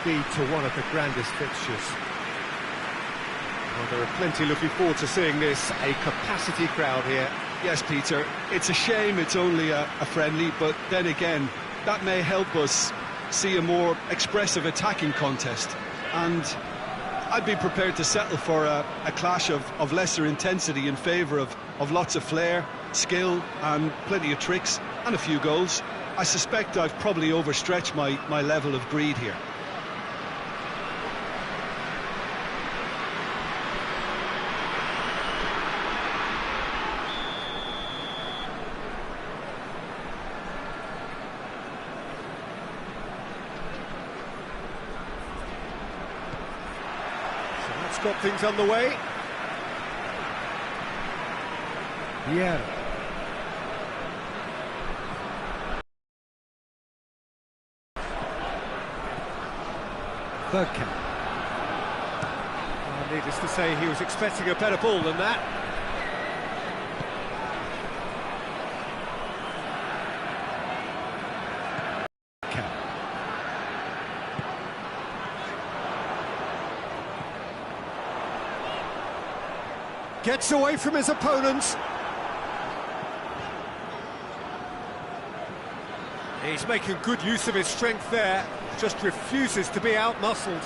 speed to one of the grandest fixtures. Well, there are plenty looking forward to seeing this. A capacity crowd here. Yes, Peter, it's a shame it's only a friendly, but then again, that may help us see a more expressive attacking contest. And I'd be prepared to settle for a clash of lesser intensity in favour of lots of flair, skill and plenty of tricks and a few goals. I suspect I've probably overstretched my level of greed here. Got things underway. Vieira. Bergkamp. Needless to say, he was expecting a better ball than that. Gets away from his opponents. He's making good use of his strength there, just refuses to be out-muscled.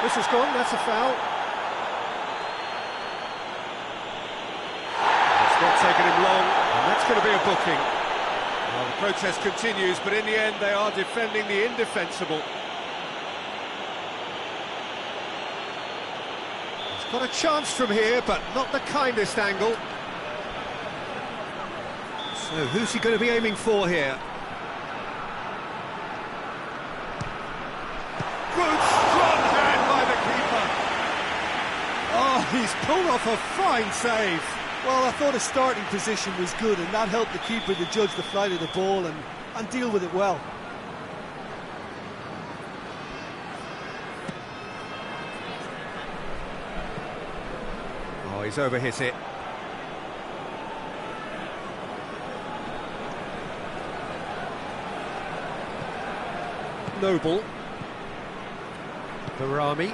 This is gone, that's a foul. It's not taking him long, and that's going to be a booking. Well, the protest continues, but in the end they are defending the indefensible. He's got a chance from here, but not the kindest angle. So who's he going to be aiming for here? Good strong hand by the keeper. Oh, he's pulled off a fine save. Well, I thought his starting position was good, and that helped the keeper to judge the flight of the ball and deal with it well. Oh, he's overhit it. Noble. Barami.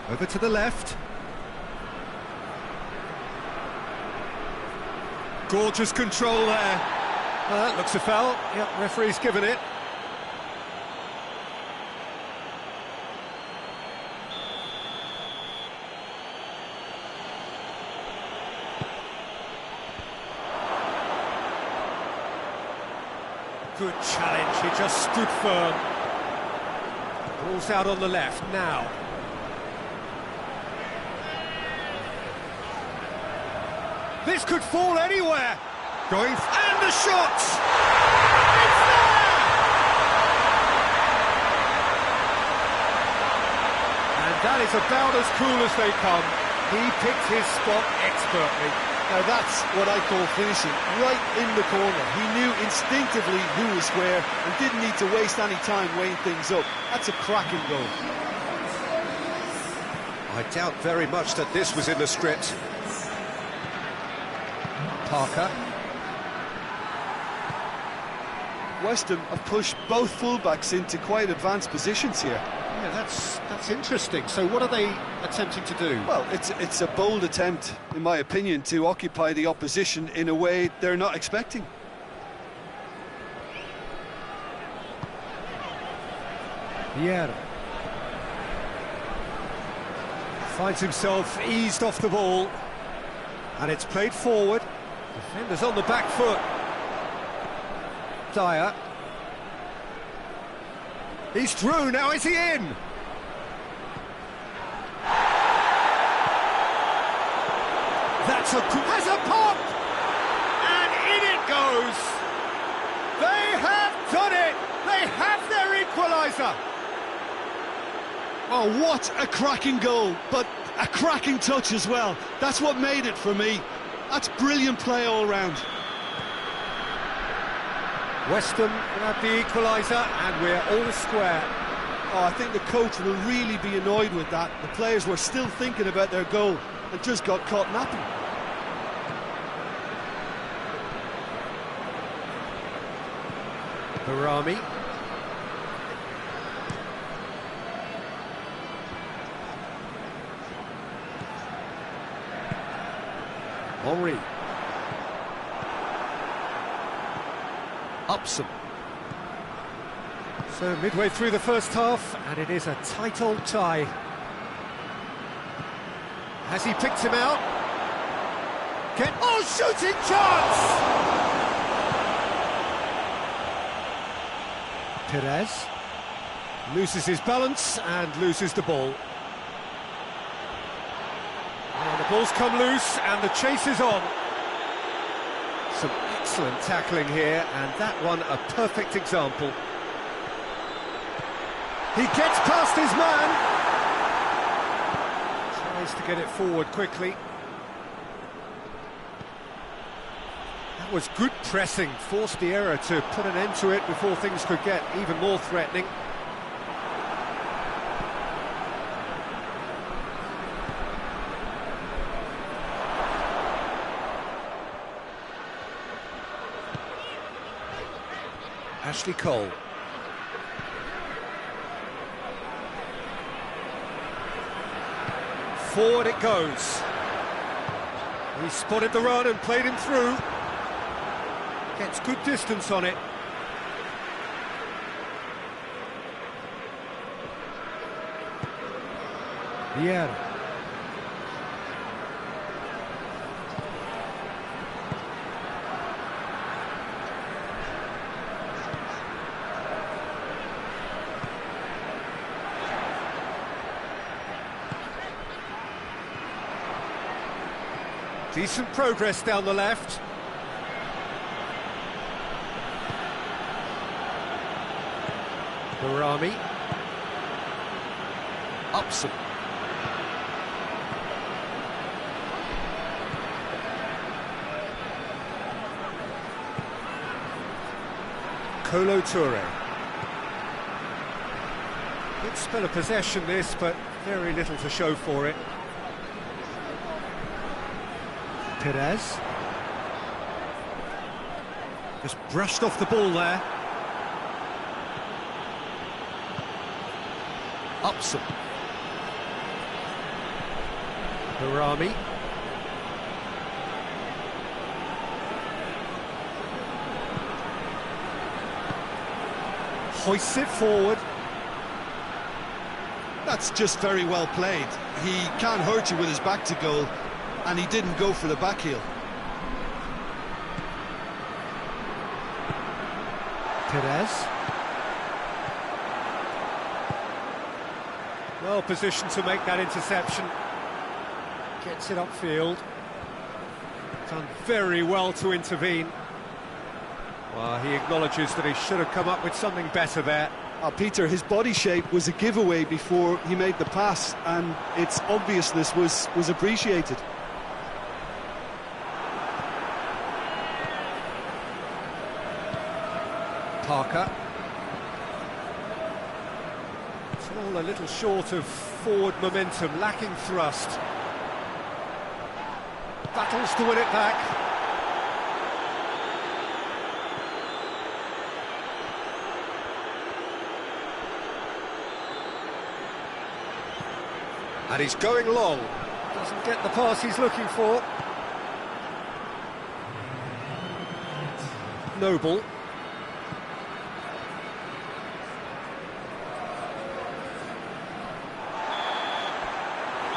Over to the left. Gorgeous control there. That looks a foul. Yep, referee's given it. Good challenge, he just stood firm. Ball's out on the left now. This could fall anywhere. Going and the shot. It's there. And that is about as cool as they come. He picked his spot expertly. Now that's what I call finishing, right in the corner. He knew instinctively who was square and didn't need to waste any time weighing things up. That's a cracking goal. I doubt very much that this was in the script. Parker. West Ham have pushed both fullbacks into quite advanced positions here. Yeah, that's interesting. So what are they attempting to do? Well, it's a bold attempt, in my opinion, to occupy the opposition in a way they're not expecting. Vieira. Finds himself eased off the ball. And it's played forward. Defenders on the back foot. Dyer. He's through, now is he in? That's has a pop! And in it goes! They have done it! They have their equaliser! Oh, what a cracking goal, but a cracking touch as well. That's what made it for me. That's brilliant play all round. West Ham have the equaliser, and we're all square. Oh, I think the coach will really be annoyed with that. The players were still thinking about their goal and just got caught napping. Barami. Henry. Upson. So midway through the first half, and it is a tight old tie. Has he picked him out? Shooting chance! Perez loses his balance and loses the ball. And the ball's come loose and the chase is on. Some excellent tackling here, and that one a perfect example. He gets past his man. Tries to get it forward quickly. That was good pressing, forced the error to put an end to it before things could get even more threatening. Ashley Cole. Forward it goes. He spotted the run and played him through. Gets good distance on it. Vieira. Decent progress down the left. Barami. Upson. Kolo Toure. Good spell of possession this, but very little to show for it. Perez. Just brushed off the ball there. Upson. Barami. Hoists it forward. That's just very well played. He can't hurt you with his back to goal, and he didn't go for the back heel. Perez. Well positioned to make that interception. Gets it upfield. Done very well to intervene. Well, he acknowledges that he should have come up with something better there. Peter, his body shape was a giveaway before he made the pass, and its obviousness was appreciated. Parker. It's all a little short of forward momentum, lacking thrust. Battles to win it back. And he's going long. Doesn't get the pass he's looking for. Noble.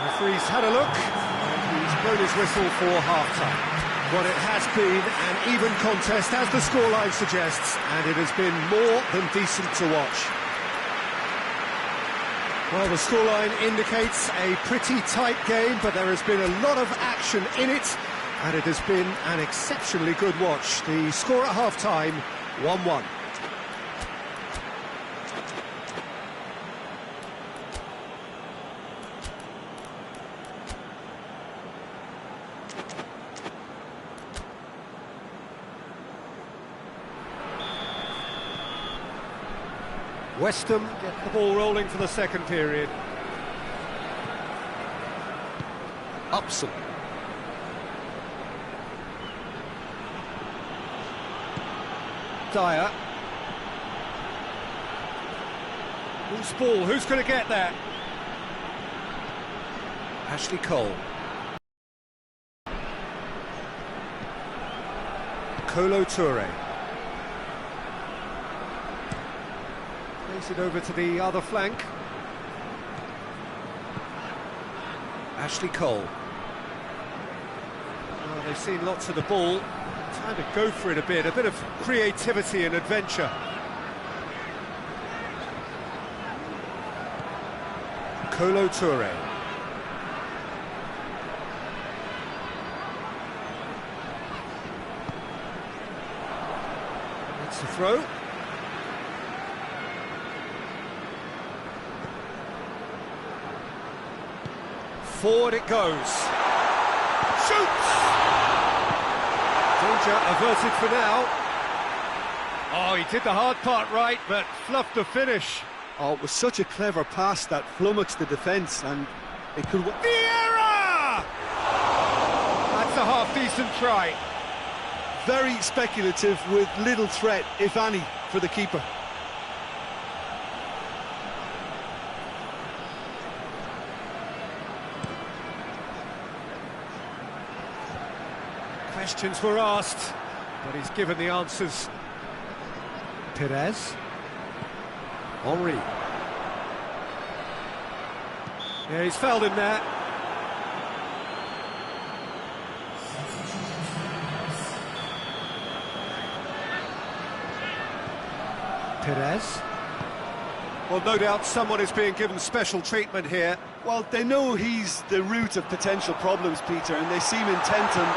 Referee's had a look, and he's blown his whistle for half-time. Well, it has been an even contest, as the scoreline suggests, and it has been more than decent to watch. Well, the scoreline indicates a pretty tight game, but there has been a lot of action in it, and it has been an exceptionally good watch. The score at half-time, 1-1. West Ham get the ball rolling for the second period. Upson. Dyer. Loose ball, who's going to get that? Ashley Cole. Kolo Toure. Plays it over to the other flank. Ashley Cole. Well, they've seen lots of the ball. Time to go for it a bit of creativity and adventure. Kolo Toure. That's the throw. Forward it goes. Shoots! Danger averted for now. Oh, he did the hard part right, but fluffed the finish. Oh, it was such a clever pass that flummoxed the defence, and it could... Vieira! That's a half-decent try. Very speculative with little threat, if any, for the keeper. Questions were asked, but he's given the answers. Perez. Henry. Yeah, he's fouled him there. Perez. Well, no doubt someone is being given special treatment here. Well, they know he's the root of potential problems, Peter, and they seem intent on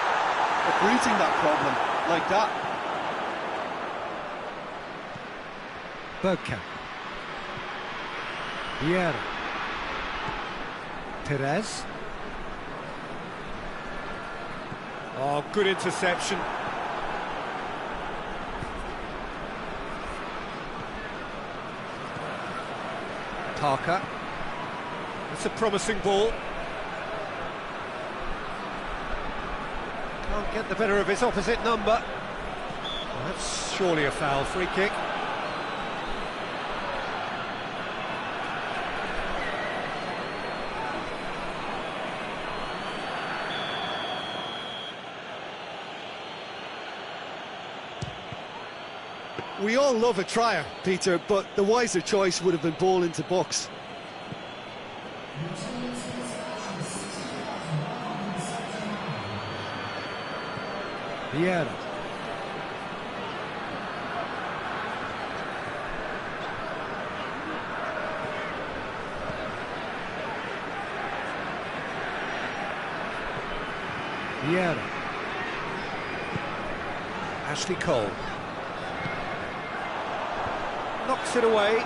uprooting that problem like that. Bergkamp. Vieira. Perez. Oh, good interception. Parker. That's a promising ball. Can't get the better of his opposite number. Well, that's surely a foul. Free kick. We all love a trier, Peter, but the wiser choice would have been ball into box. Vieira. Vieira. Ashley Cole. Knocks it away.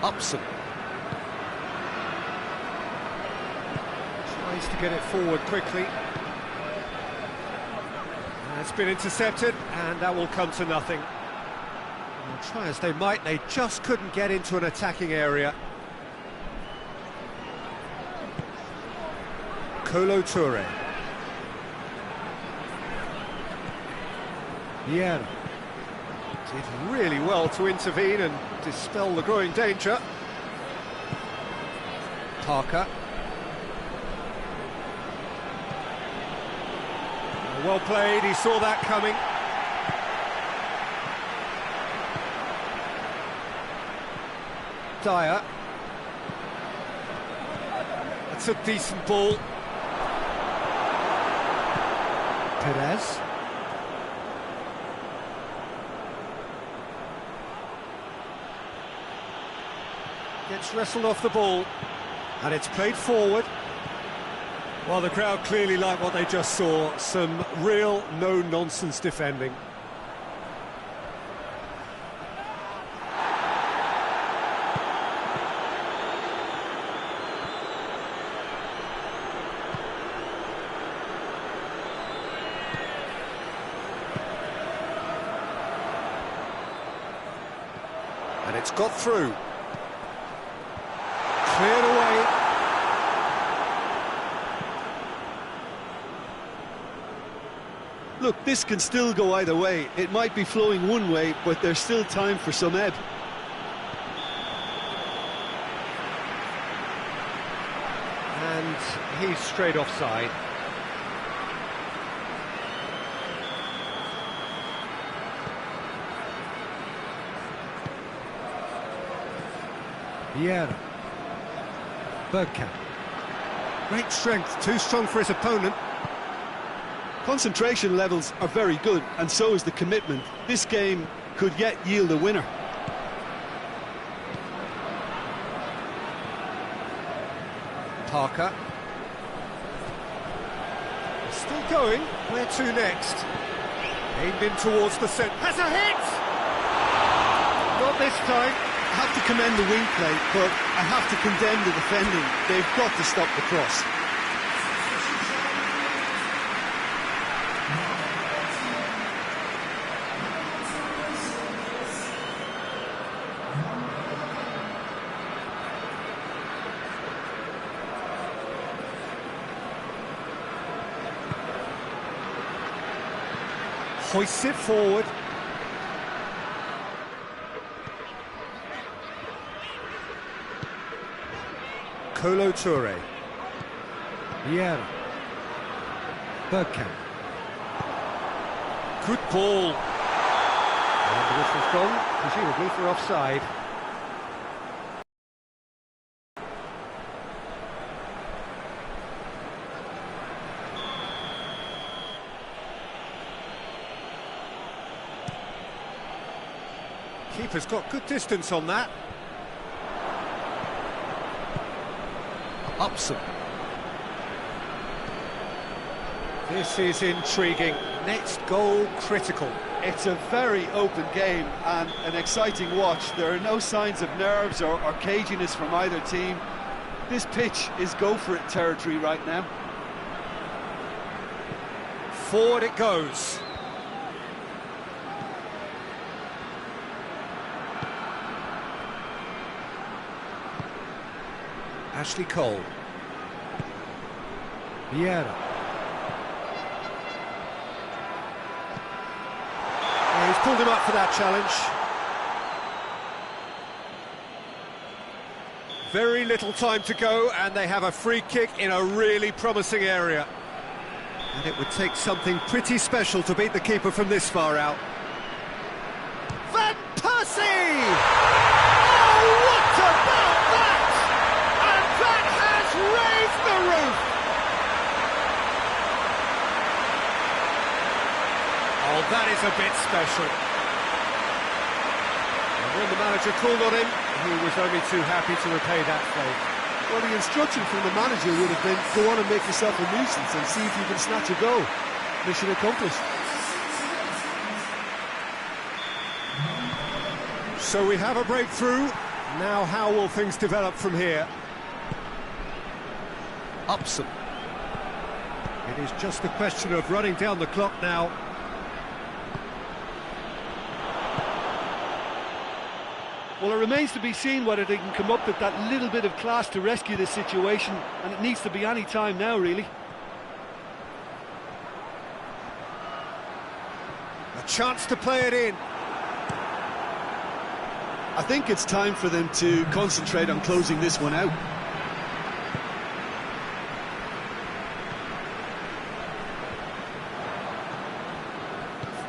Upson. Tries to get it forward quickly. It's been intercepted, and that will come to nothing. Well, try as they might, they just couldn't get into an attacking area. Kolo Toure. Vieira did really well to intervene and dispel the growing danger. Parker. Well played, he saw that coming. Dyer. That's a decent ball. Perez. Gets wrestled off the ball, and it's played forward. Well, the crowd clearly like what they just saw. Some real no-nonsense defending. And it's got through. Cleared away. Look, this can still go either way. It might be flowing one way, but there's still time for some ebb. And he's straight offside. Vieira. Bergkamp. Great strength, too strong for his opponent. Concentration levels are very good, and so is the commitment. This game could yet yield a winner. Parker. Still going. Where to next? Aimed in towards the centre. Has a hit! Not this time. I have to commend the wing play, but I have to condemn the defending. They've got to stop the cross. Hoists it forward. Kolo Touré. Vieira. Bergkamp. Good ball. And the whistle's gone, presumably for offside. Keeper's got good distance on that. Upson. This is intriguing. Next goal critical. It's a very open game and an exciting watch. There are no signs of nerves or caginess from either team. This pitch is go-for-it territory right now. Forward it goes. Ashley Cole. Vieira. Yeah, he's pulled him up for that challenge. Very little time to go, and they have a free kick in a really promising area. And it would take something pretty special to beat the keeper from this far out. Van Persie! Oh, what about that? And that has raised the roof! Oh, that is a bit special. And when the manager called on him, he was only too happy to repay that favour. Well, the instruction from the manager would have been, go on and make yourself a nuisance and see if you can snatch a goal. Mission accomplished. So we have a breakthrough. Now how will things develop from here? Upson. It is just a question of running down the clock now. Well, it remains to be seen whether they can come up with that little bit of class to rescue this situation, and it needs to be any time now, really. A chance to play it in. I think it's time for them to concentrate on closing this one out.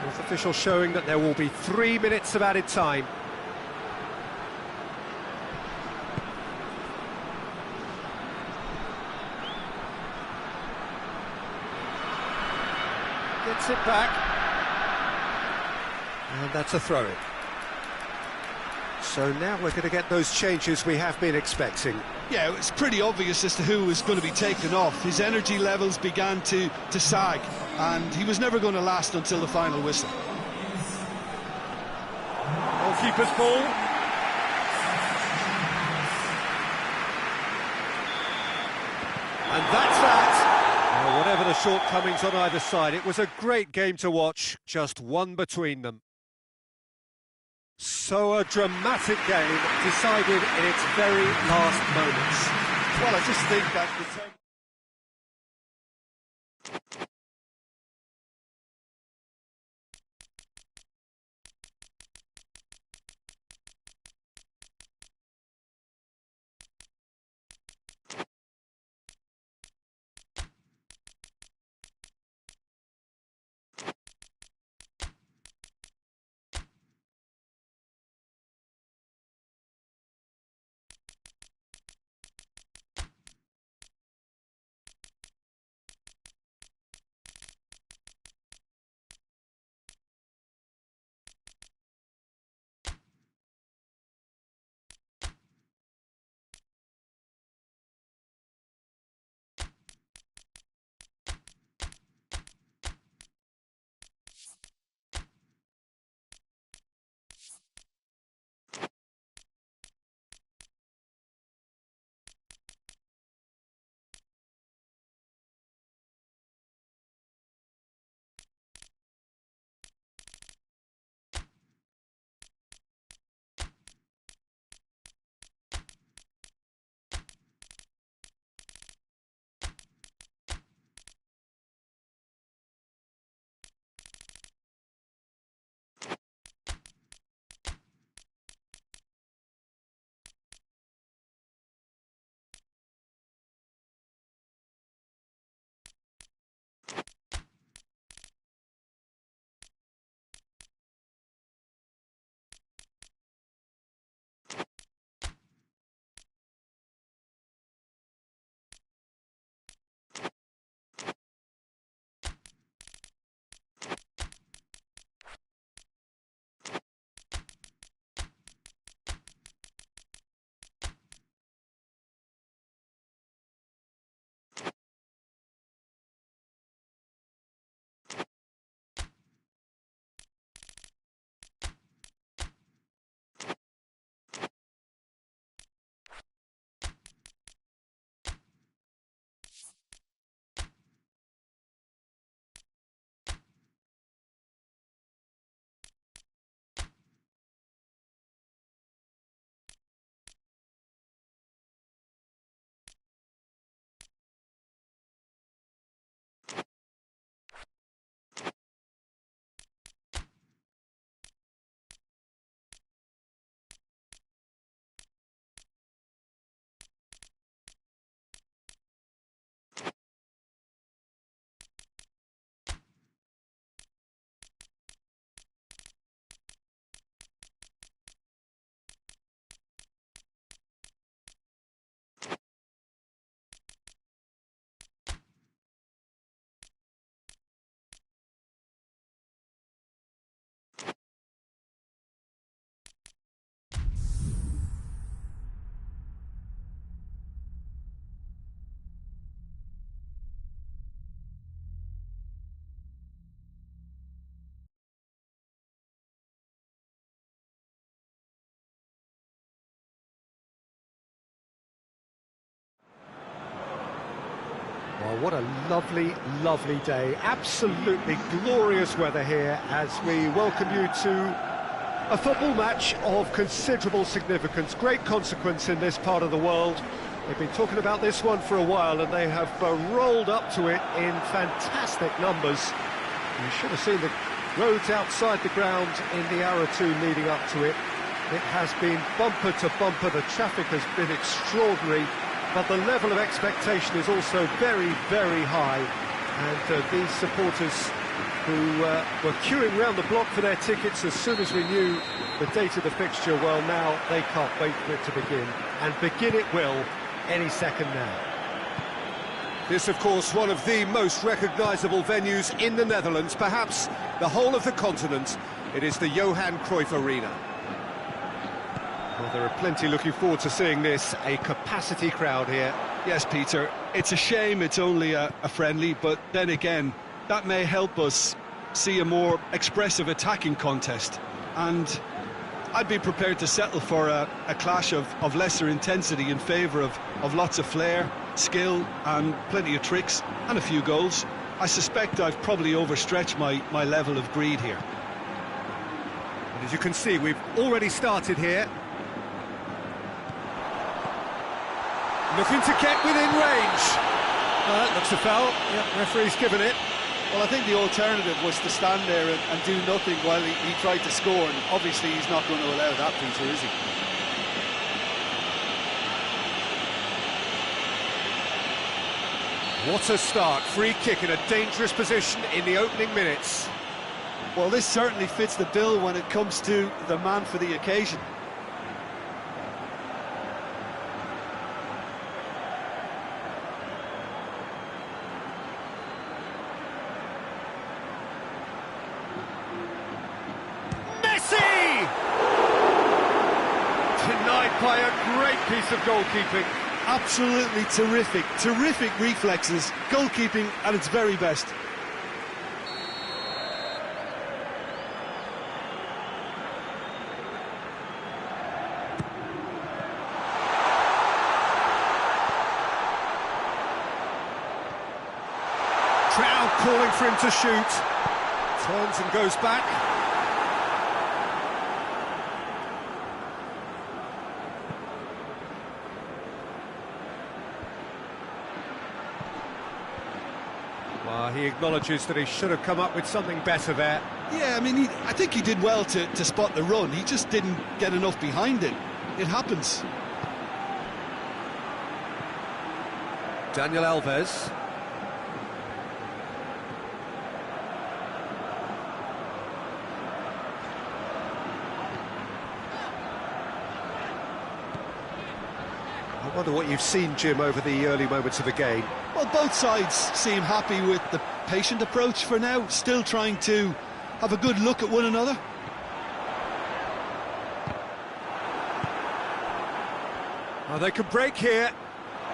Fourth official showing that there will be 3 minutes of added time. Gets it back. And that's a throw-in. So now we're going to get those changes we have been expecting. Yeah, it was pretty obvious as to who was going to be taken off. His energy levels began to sag, and he was never going to last until the final whistle. Goalkeeper's ball. And that's that. Now, whatever the shortcomings on either side, it was a great game to watch, just one between them. So a dramatic game decided in its very last moments. Well, I just think that the Well, what a lovely, lovely day. Absolutely glorious weather here as we welcome you to a football match of considerable significance, great consequence in this part of the world. They've been talking about this one for a while and they have rolled up to it in fantastic numbers. You should have seen the roads outside the ground in the hour or two leading up to it. It has been bumper to bumper, the traffic has been extraordinary. But the level of expectation is also very, very high. And these supporters who were queuing round the block for their tickets as soon as we knew the date of the fixture, well, now they can't wait for it to begin. And begin it will any second now. This, of course, one of the most recognisable venues in the Netherlands, perhaps the whole of the continent. It is the Johan Cruyff Arena. Well, there are plenty looking forward to seeing this, a capacity crowd here. Yes, Peter, it's a shame it's only a friendly, but then again, that may help us see a more expressive attacking contest. And I'd be prepared to settle for a clash of lesser intensity in favour of lots of flair, skill and plenty of tricks and a few goals. I suspect I've probably overstretched my level of greed here. And as you can see, we've already started here. Looking to get within range. That looks a foul. Yeah, referee's given it. Well, I think the alternative was to stand there and do nothing while he tried to score, and obviously he's not going to allow that, Peter, is he? What a start. Free kick in a dangerous position in the opening minutes. Well, this certainly fits the bill when it comes to the man for the occasion. Messi! Denied by a great piece of goalkeeping. Absolutely terrific reflexes, goalkeeping at its very best. Crowd calling for him to shoot. Turns and goes back. Well, he acknowledges that he should have come up with something better there. Yeah, I mean, I think he did well to spot the run. He just didn't get enough behind it. It happens. Daniel Alves. I wonder what you've seen, Jim, over the early moments of the game. Well, both sides seem happy with the patient approach for now, still trying to have a good look at one another. Oh, they can break here.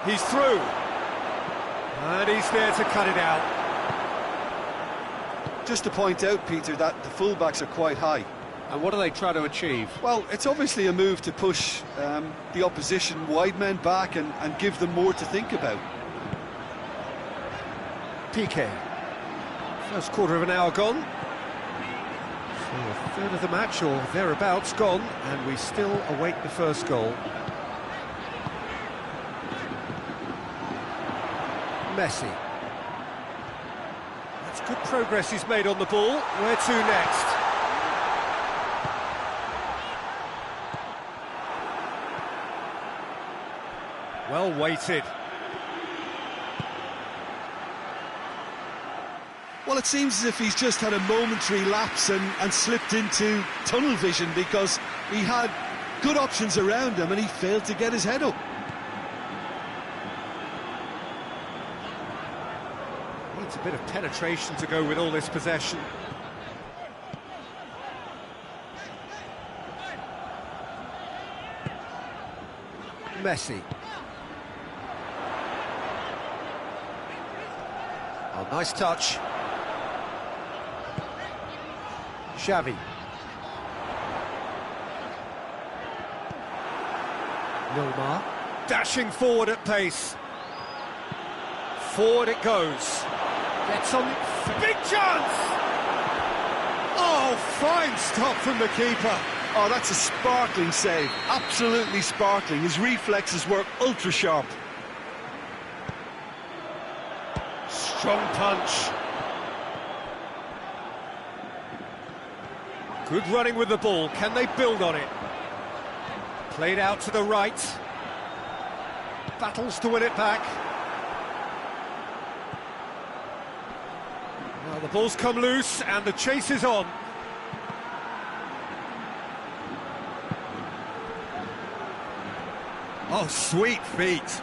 He's through. And he's there to cut it out. Just to point out, Peter, that the fullbacks are quite high. And what do they try to achieve? Well, it's obviously a move to push the opposition wide men back and give them more to think about. Piqué. First quarter of an hour gone. So a third of the match or thereabouts gone, and we still await the first goal. Messi. That's good progress he's made on the ball. Where to next? Well weighted. Well, it seems as if he's just had a momentary lapse and slipped into tunnel vision, because he had good options around him and he failed to get his head up. Needs a bit of penetration to go with all this possession. Messi. Oh, nice touch. Xavi. Nilmar. Dashing forward at pace. Forward it goes. Gets on. Big chance! Oh, fine stop from the keeper. Oh, that's a sparkling save. Absolutely sparkling. His reflexes were ultra sharp. Strong punch. Good running with the ball. Can they build on it? Played out to the right. Battles to win it back. Well, the ball's come loose and the chase is on. Oh, sweet feet.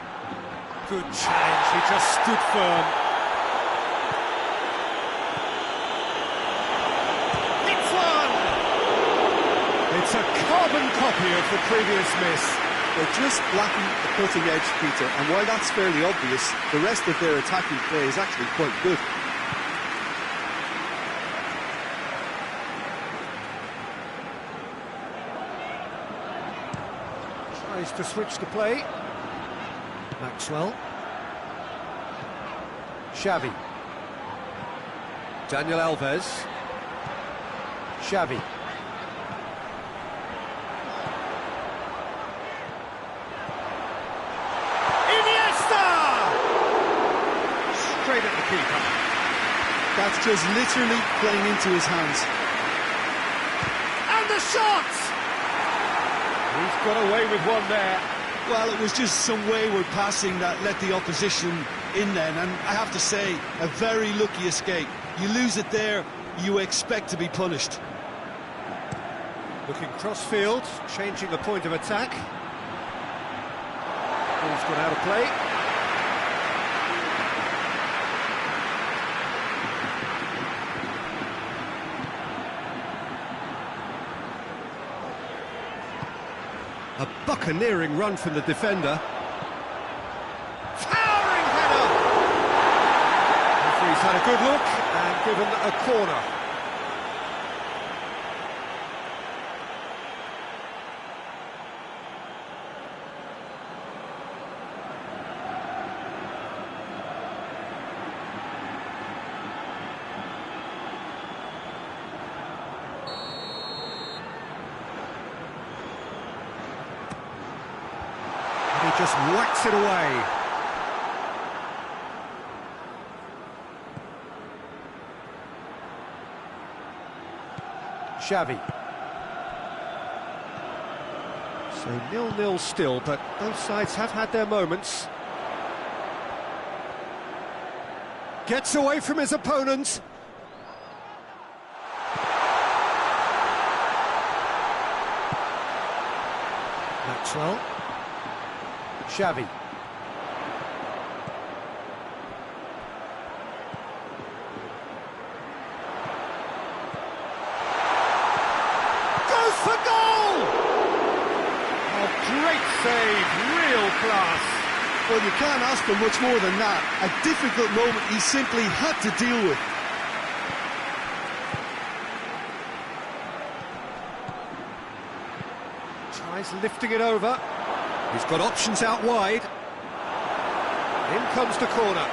Good challenge. He just stood firm. It's a carbon copy of the previous miss. They're just lacking the cutting edge, Peter, and while that's fairly obvious, the rest of their attacking play is actually quite good. Tries to switch the play. Maxwell. Xavi. Daniel Alves. Xavi. straight at the keeper. That's just literally playing into his hands. And the shot! He's got away with one there. Well, it was just some wayward passing that let the opposition in then, and I have to say, a very lucky escape. You lose it there, you expect to be punished. Looking cross-field, changing the point of attack. Ball's gone out of play. A buccaneering run from the defender. Towering header! Referee's had a good look and given a corner. He just whacks it away. Xavi. So 0-0 still, but both sides have had their moments. Gets away from his opponent. Maxwell. Xavi. Goes for goal! Oh, great save, real class. Well, you can't ask for much more than that. A difficult moment he simply had to deal with. Tries lifting it over. He's got options out wide. In comes the corner.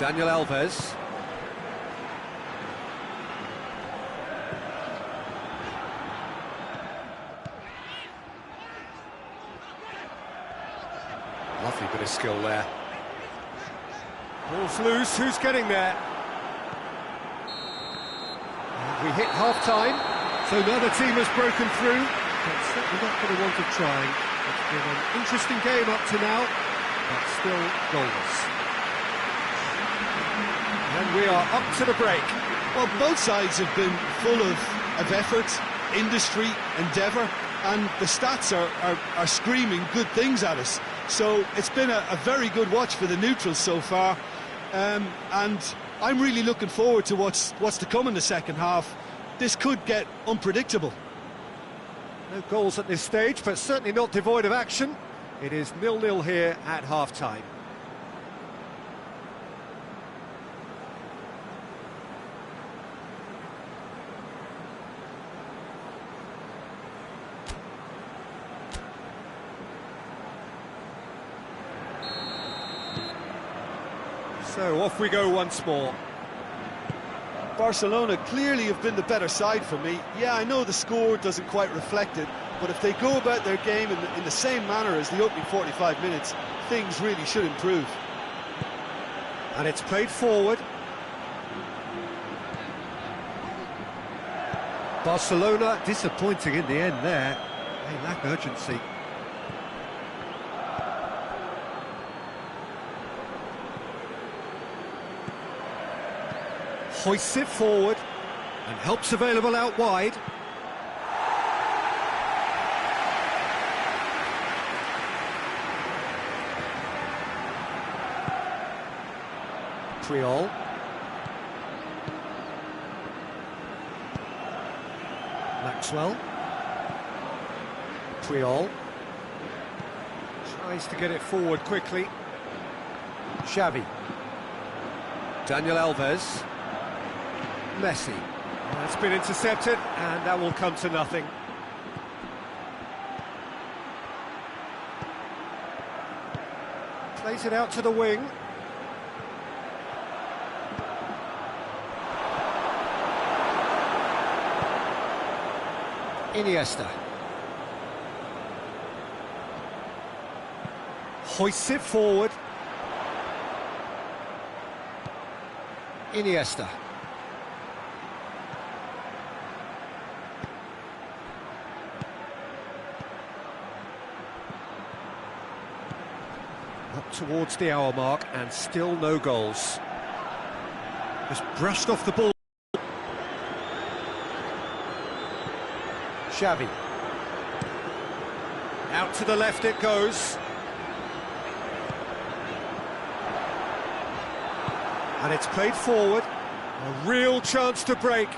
Daniel Alves. Lovely bit of skill there. Ball's loose, who's getting there? And we hit half-time, so another team has broken through, but certainly not going to want to try. It's been an interesting game up to now, but still goalless. And we are up to the break. Well, both sides have been full of effort, industry, endeavour, and the stats are screaming good things at us. So it's been a very good watch for the neutrals so far, and I'm really looking forward to what's to come in the second half. This could get unpredictable. No goals at this stage, but certainly not devoid of action. It is 0-0 here at half-time. So off we go once more. Barcelona clearly have been the better side for me. Yeah, I know the score doesn't quite reflect it, but if they go about their game in the same manner as the opening 45 minutes, things really should improve. And it's played forward. Barcelona disappointing in the end there. They lack urgency. Hoists it forward and helps available out wide. Puyol. Maxwell. Puyol. Tries to get it forward quickly. Xavi. Daniel Alves. Messi. That's been intercepted, and that will come to nothing. Plays it out to the wing. Iniesta. Hoists it forward. Iniesta. Up towards the hour mark, and still no goals. Just brushed off the ball. Xavi. Out to the left it goes. And it's played forward. A real chance to break.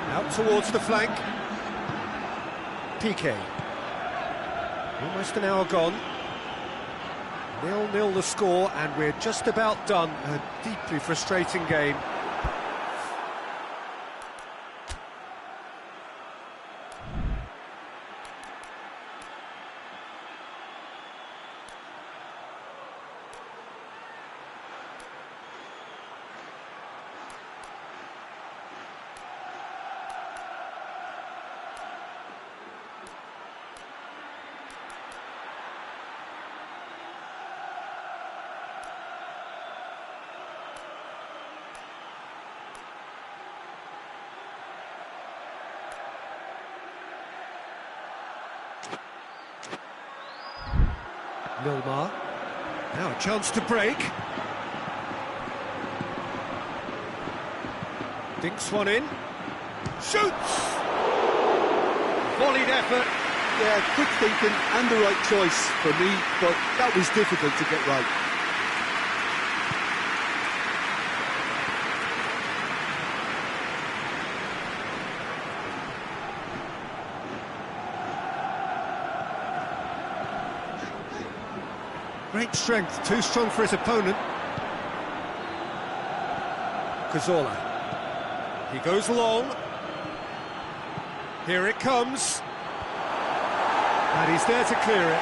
Out towards the flank. Piqué. Almost an hour gone. 0-0 the score, and we're just about done. A deeply frustrating game. Milmar. Now a chance to break. Dinks one in. Shoots! Volleyed effort. Yeah, quick thinking and the right choice for me, but that was difficult to get right. Great strength, too strong for his opponent. Cazorla. He goes long. Here it comes. And he's there to clear it.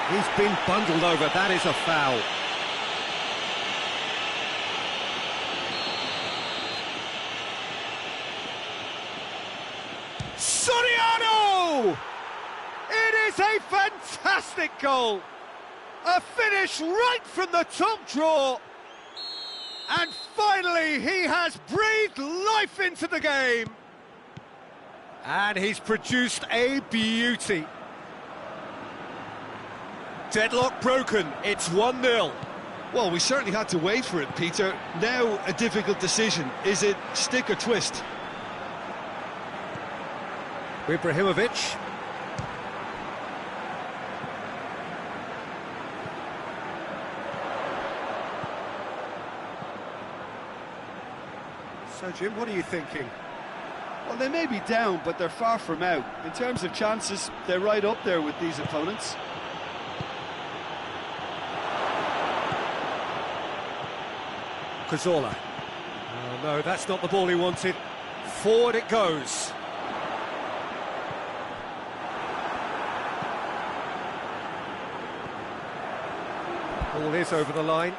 He's been bundled over. That is a foul. Soriano! It is a fantastic goal. A finish right from the top draw. And finally, he has breathed life into the game. And he's produced a beauty. Deadlock broken. It's 1-0. Well, we certainly had to wait for it, Peter. Now a difficult decision. Is it stick or twist? Ibrahimovic. So, Jim, what are you thinking? Well, they may be down, but they're far from out. In terms of chances, they're right up there with these opponents. Cazorla. Oh, no, that's not the ball he wanted. Forward it goes. Ball is over the line.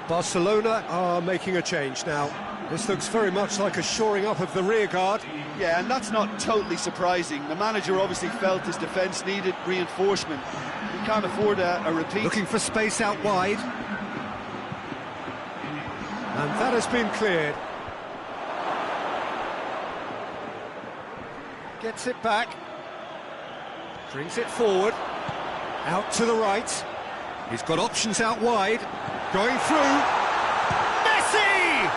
Barcelona are making a change now. This looks very much like a shoring up of the rear guard. Yeah, and that's not totally surprising. The manager obviously felt his defence needed reinforcement. He can't afford a repeat. Looking for space out wide. And that has been cleared. Gets it back. Brings it forward. Out to the right. He's got options out wide. Going through. Messi!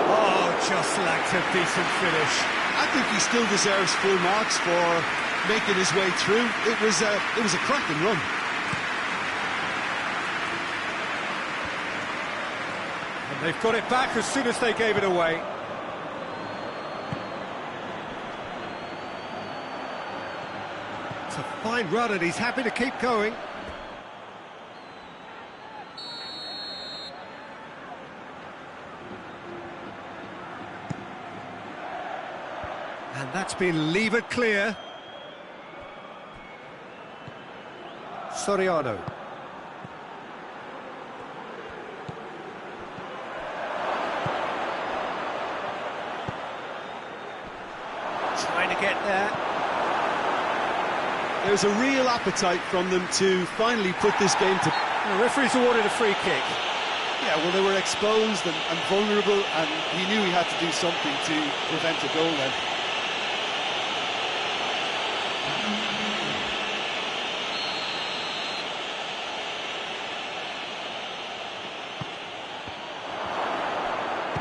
Oh, just lacked a decent finish. I think he still deserves full marks for making his way through. It was a cracking run. And they've got it back as soon as they gave it away. It's a fine run and he's happy to keep going. And that's been levered clear. Soriano. Trying to get there. There's a real appetite from them to finally put this game to... The referee's awarded a free kick. Yeah, well, they were exposed and vulnerable, and he knew he had to do something to prevent a goal then.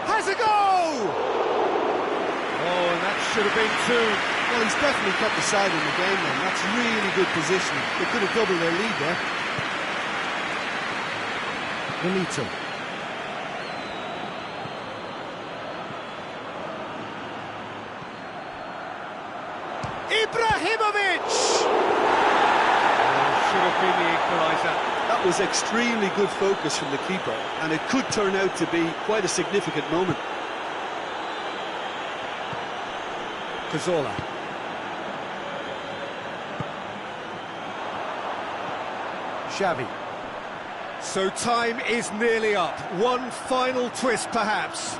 Has a goal! Oh, and that should have been two. Well, he's definitely kept the side in the game then. That's really good positioning. They could have doubled their lead there. Benito. Ibrahimovic! Oh, should have been the equaliser. That was extremely good focus from the keeper, and it could turn out to be quite a significant moment. Cazorla. Xavi. So time is nearly up. One final twist, perhaps.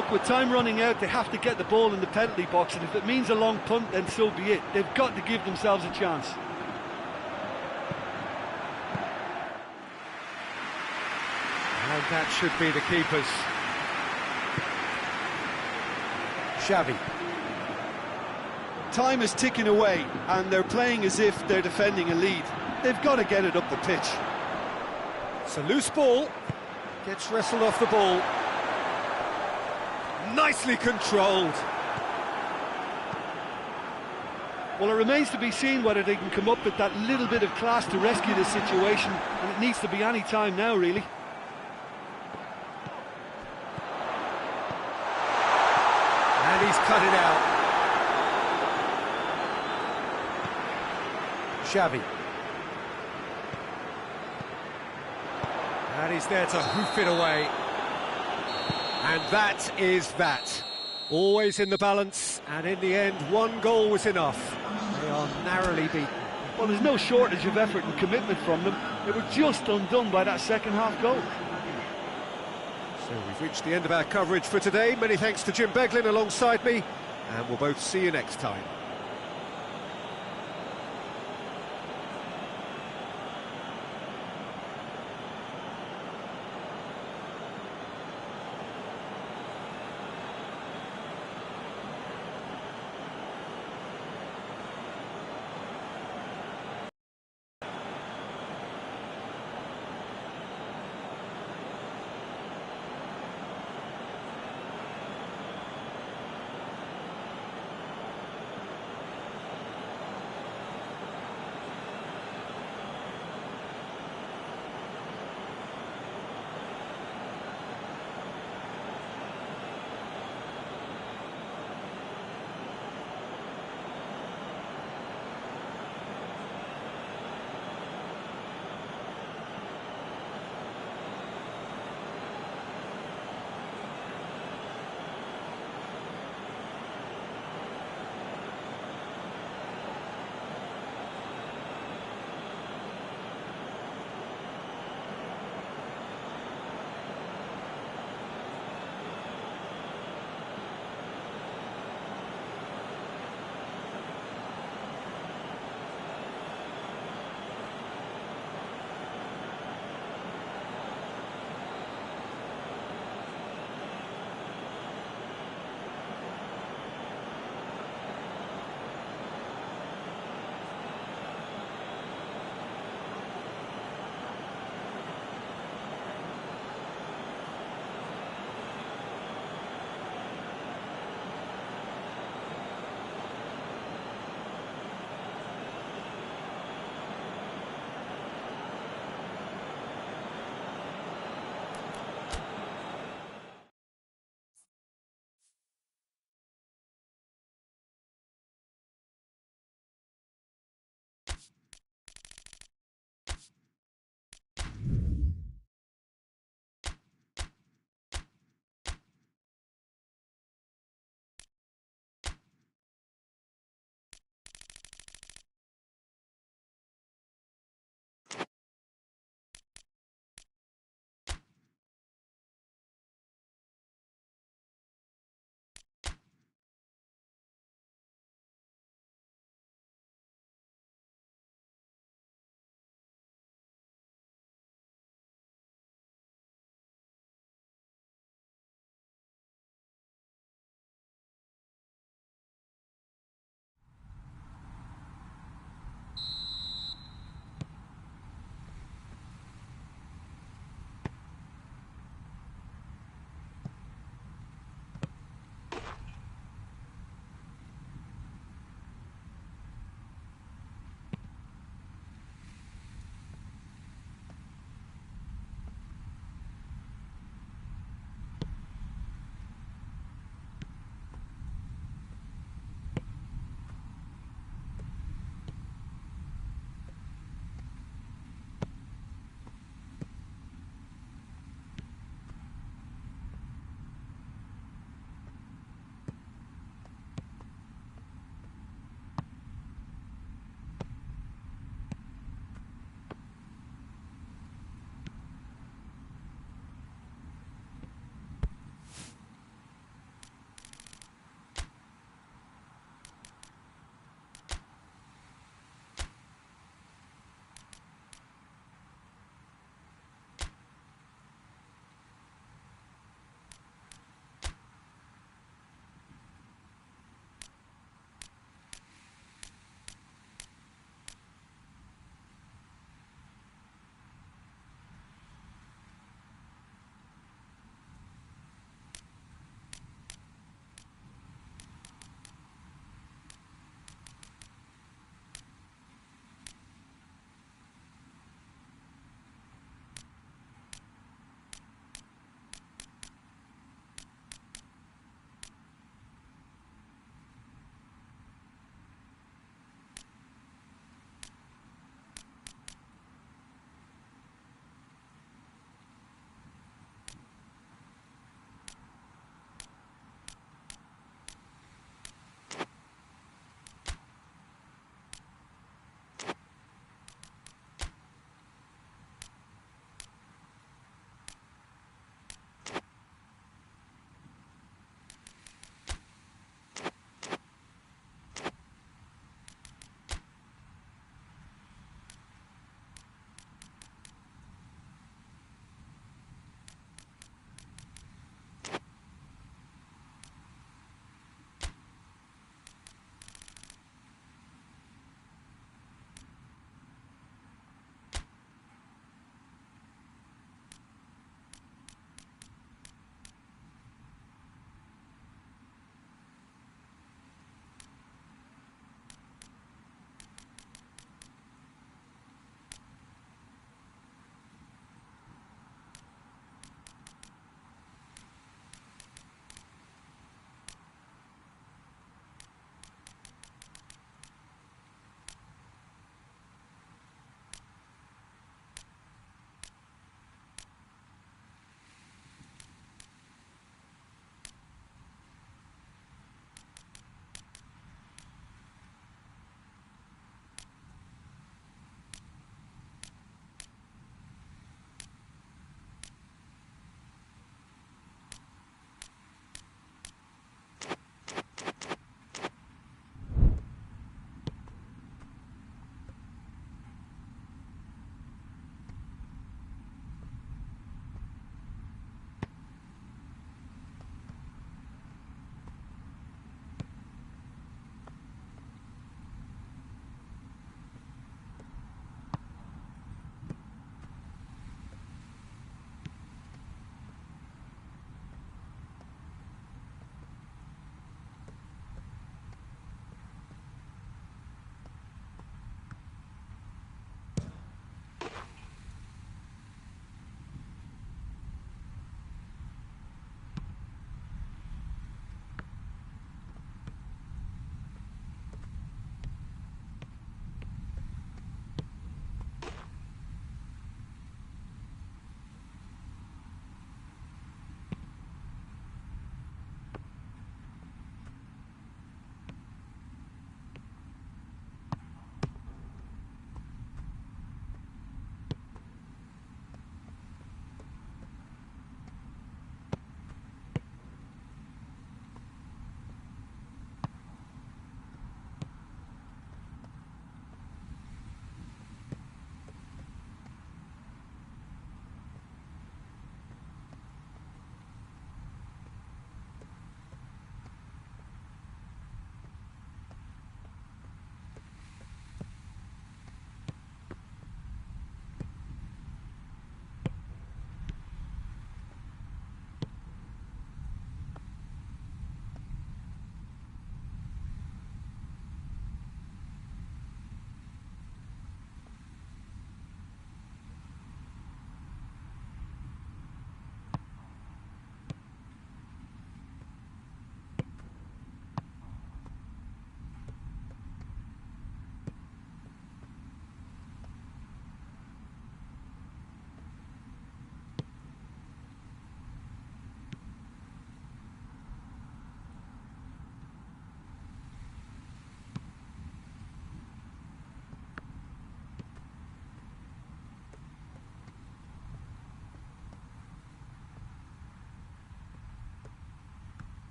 Look, with time running out, they have to get the ball in the penalty box, and if it means a long punt, then so be it. They've got to give themselves a chance. And that should be the keepers. Xavi. Time is ticking away, and they're playing as if they're defending a lead. They've got to get it up the pitch. It's a loose ball. Gets wrestled off the ball. Nicely controlled. Well, it remains to be seen whether they can come up with that little bit of class to rescue this situation, and it needs to be any time now, really. And he's cut it out. Xavi. And he's there to hoof it away. And that is that. Always in the balance, and in the end, one goal was enough. They are narrowly beaten. Well, there's no shortage of effort and commitment from them. They were just undone by that second-half goal. So we've reached the end of our coverage for today. Many thanks to Jim Beglin alongside me, and we'll both see you next time.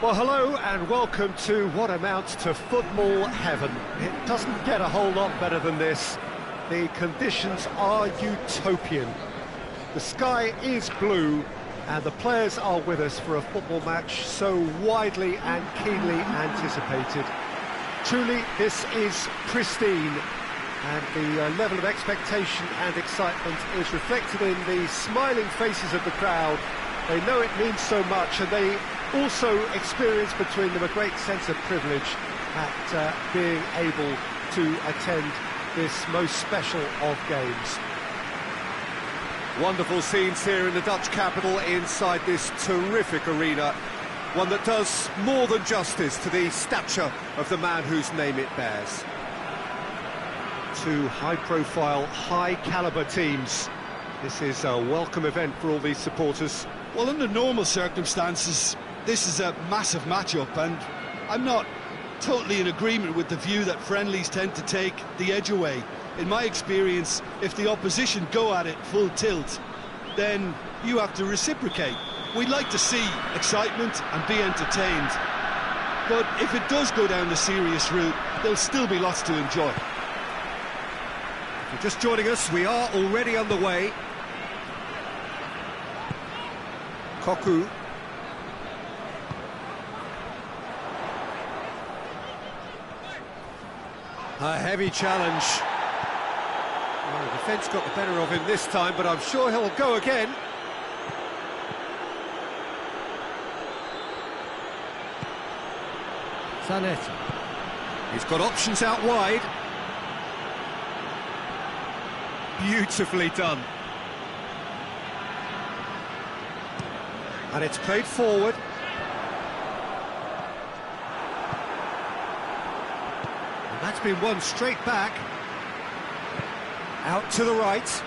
Well, hello and welcome to what amounts to football heaven. It doesn't get a whole lot better than this. The conditions are utopian. The sky is blue and the players are with us for a football match so widely and keenly anticipated. Truly, this is pristine, and the level of expectation and excitement is reflected in the smiling faces of the crowd. They know it means so much, and they also experience between them a great sense of privilege at being able to attend this most special of games. Wonderful scenes here in the Dutch capital inside this terrific arena, one that does more than justice to the stature of the man whose name it bears. Two high-profile, high-caliber teams. This is a welcome event for all these supporters. Well, under normal circumstances, this is a massive matchup, and I'm not totally in agreement with the view that friendlies tend to take the edge away. In my experience, if the opposition go at it full tilt, then you have to reciprocate. We'd like to see excitement and be entertained, but if it does go down the serious route, there'll still be lots to enjoy. If you're just joining us, we are already underway. Cocu. A heavy challenge. Well, the defence got the better of him this time, but I'm sure he'll go again. Zanetti. He's got options out wide. Beautifully done. And it's played forward. And that's been won straight back. Out to the right.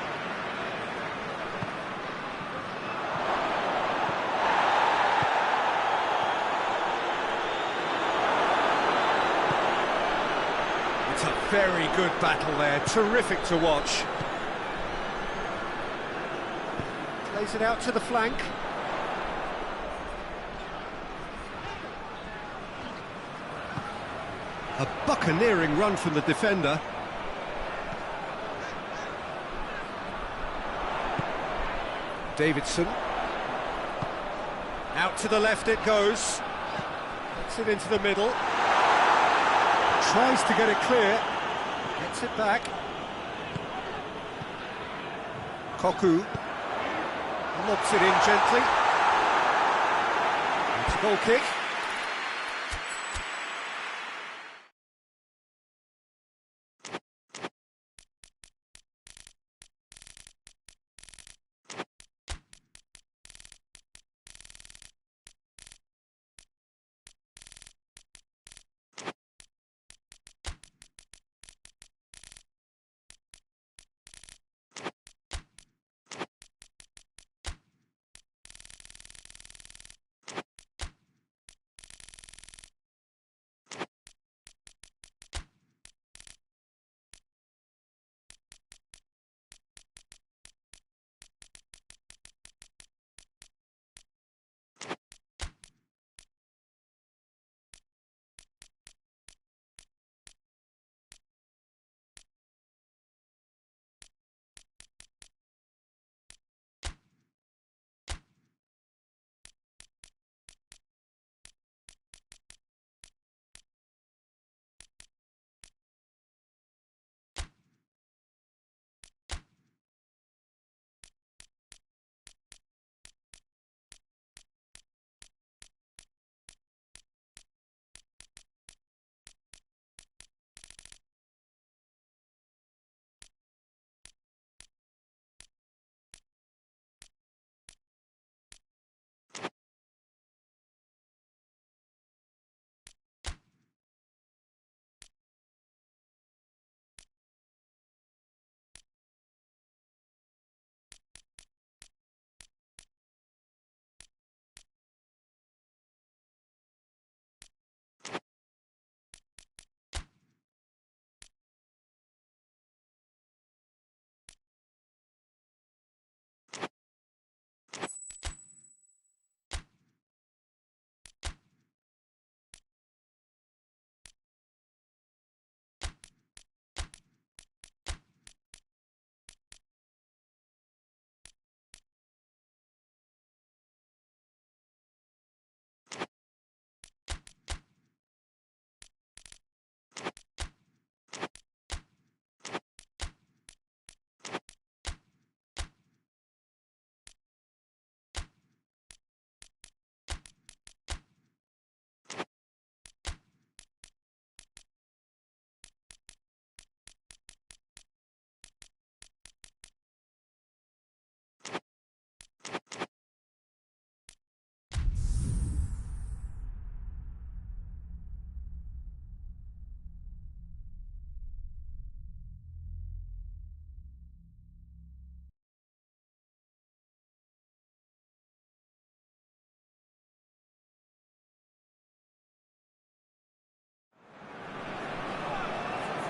It's a very good battle there, terrific to watch. Plays it out to the flank. A buccaneering run from the defender. Davidson. Out to the left it goes. Gets it into the middle. Tries to get it clear. Gets it back. Cocu. Lobs it in gently. It's a goal kick.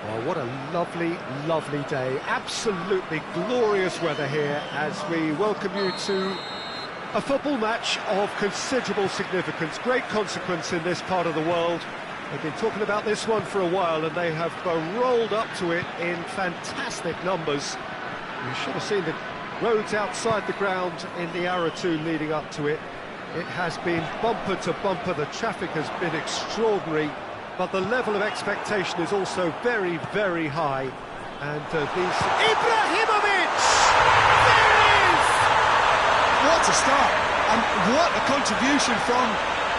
Well, what a lovely, lovely day. Absolutely glorious weather here as we welcome you to a football match of considerable significance, great consequence in this part of the world. They've been talking about this one for a while and they have rolled up to it in fantastic numbers. You should have seen the roads outside the ground in the hour or two leading up to it. It has been bumper to bumper, the traffic has been extraordinary, but the level of expectation is also very, very high. And these... Ibrahimovic! There it is! What a start, and what a contribution from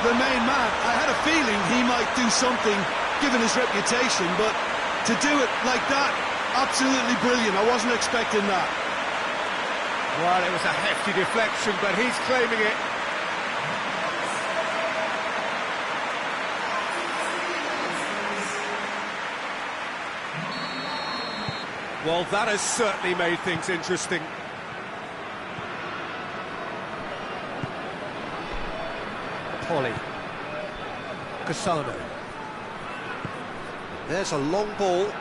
the main man. I had a feeling he might do something, given his reputation, but to do it like that, absolutely brilliant. I wasn't expecting that. Well, it was a hefty deflection, but he's claiming it. Well, that has certainly made things interesting. Polly. Cassano. There's a long ball.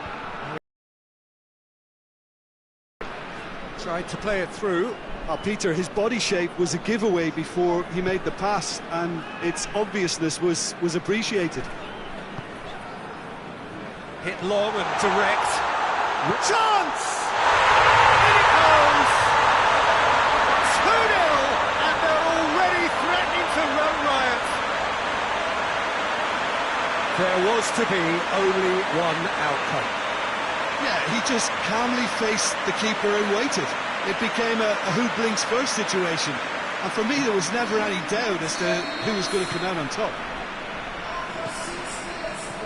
Tried to play it through. Peter, his body shape was a giveaway before he made the pass, and its obviousness was appreciated. Hit long and direct. Chance! In it goes! 2-0, and they're already threatening to run riot. There was to be only one outcome. Yeah, he just calmly faced the keeper and waited. It became a who blinks first situation, and for me there was never any doubt as to who was going to come out on top.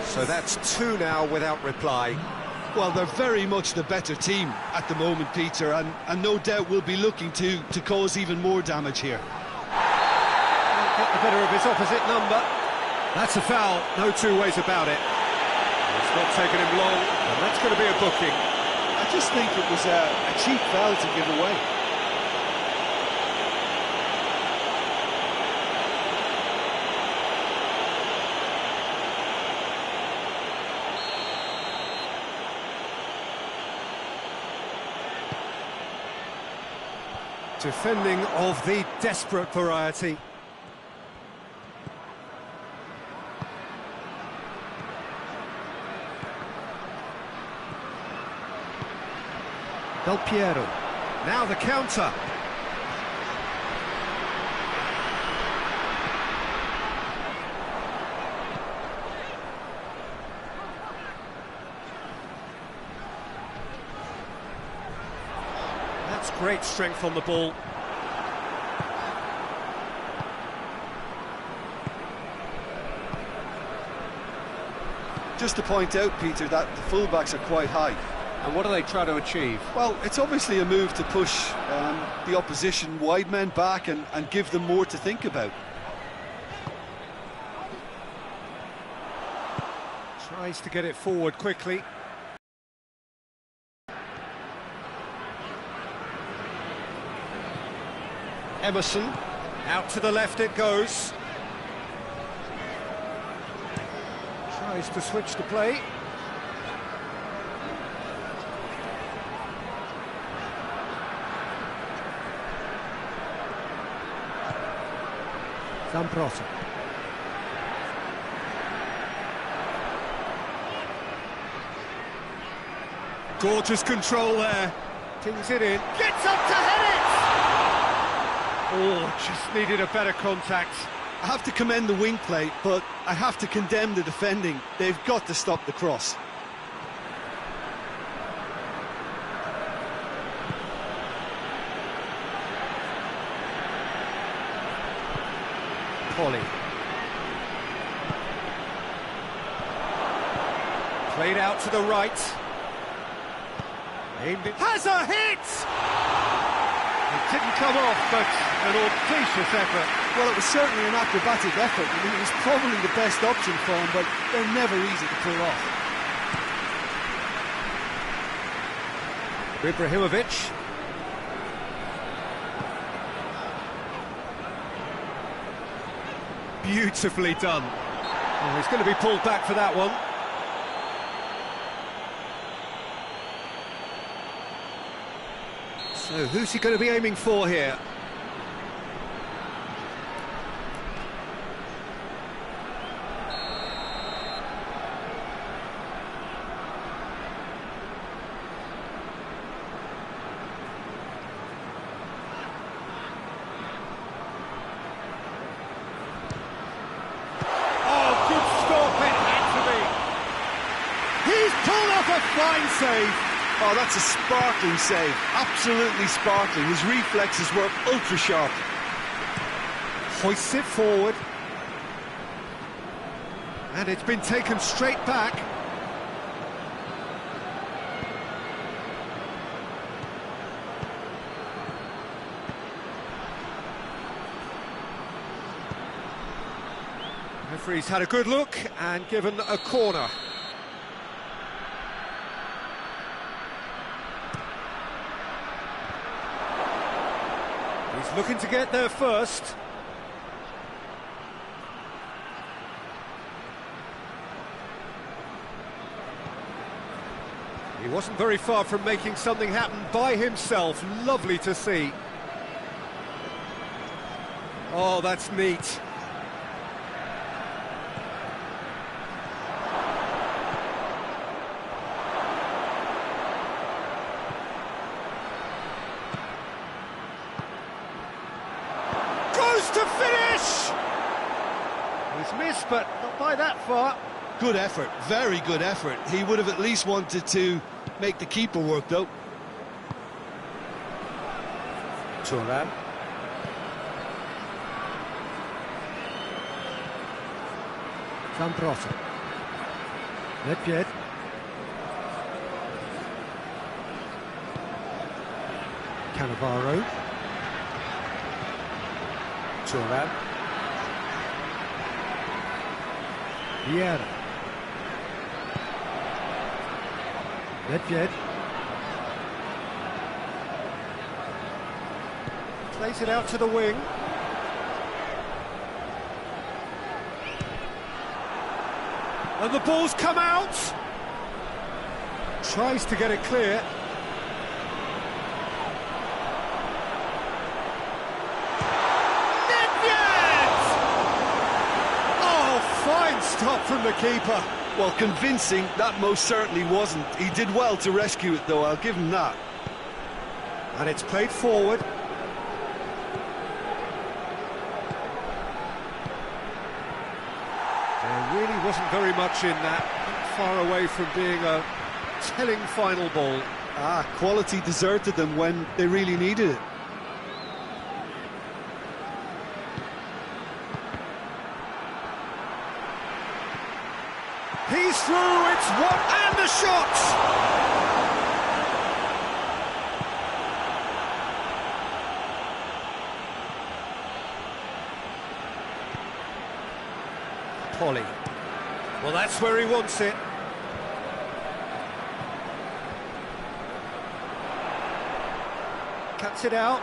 So that's 2 now without reply. Well, they're very much the better team at the moment, Peter, and no doubt will be looking to cause even more damage here. Get the better of his opposite number. That's a foul, no two ways about it. It's not taken him long, and that's going to be a booking. I just think it was a cheap foul to give away. Defending of the desperate variety. Del Piero. Now the counter. That's great strength on the ball. Just to point out, Peter, that the fullbacks are quite high. And what do they try to achieve? Well, it's obviously a move to push the opposition wide men back and give them more to think about. Tries to get it forward quickly. Emerson, out to the left it goes. Tries to switch the play. Zamprosa. Gorgeous control there. Tings it in. Gets up to head it! Oh, just needed a better contact. I have to commend the wing play, but I have to condemn the defending. They've got to stop the cross. Polly. Played out to the right. Aimed it. Has a hit! It didn't come off, but an audacious effort. Well, it was certainly an acrobatic effort. I mean, it was probably the best option for him, but they're never easy to pull off. Ibrahimovic. Beautifully done. Oh, he's going to be pulled back for that one. So who's he going to be aiming for here? Fine save. Oh, that's a sparkling save. Absolutely sparkling. His reflexes were ultra sharp. Hoists it forward. And it's been taken straight back. Referee's had a good look and given a corner. He's looking to get there first. He wasn't very far from making something happen by himself. Lovely to see. Oh, that's neat. To finish! He's missed, but not by that far. Good effort, very good effort. He would have at least wanted to make the keeper work, though. Thuram. Zambrotta. Nedved. Cannavaro. Thuram. Vieira. Nedved. Plays it out to the wing. And the ball's come out. Tries to get it clear. Stop from the keeper. Well, convincing, that most certainly wasn't. He did well to rescue it, though, I'll give him that. And it's played forward. There really wasn't very much in that. Not far away from being a telling final ball. Quality deserted them when they really needed it. He's through, it's one, and the shot! Polly. Well, that's where he wants it. Cuts it out.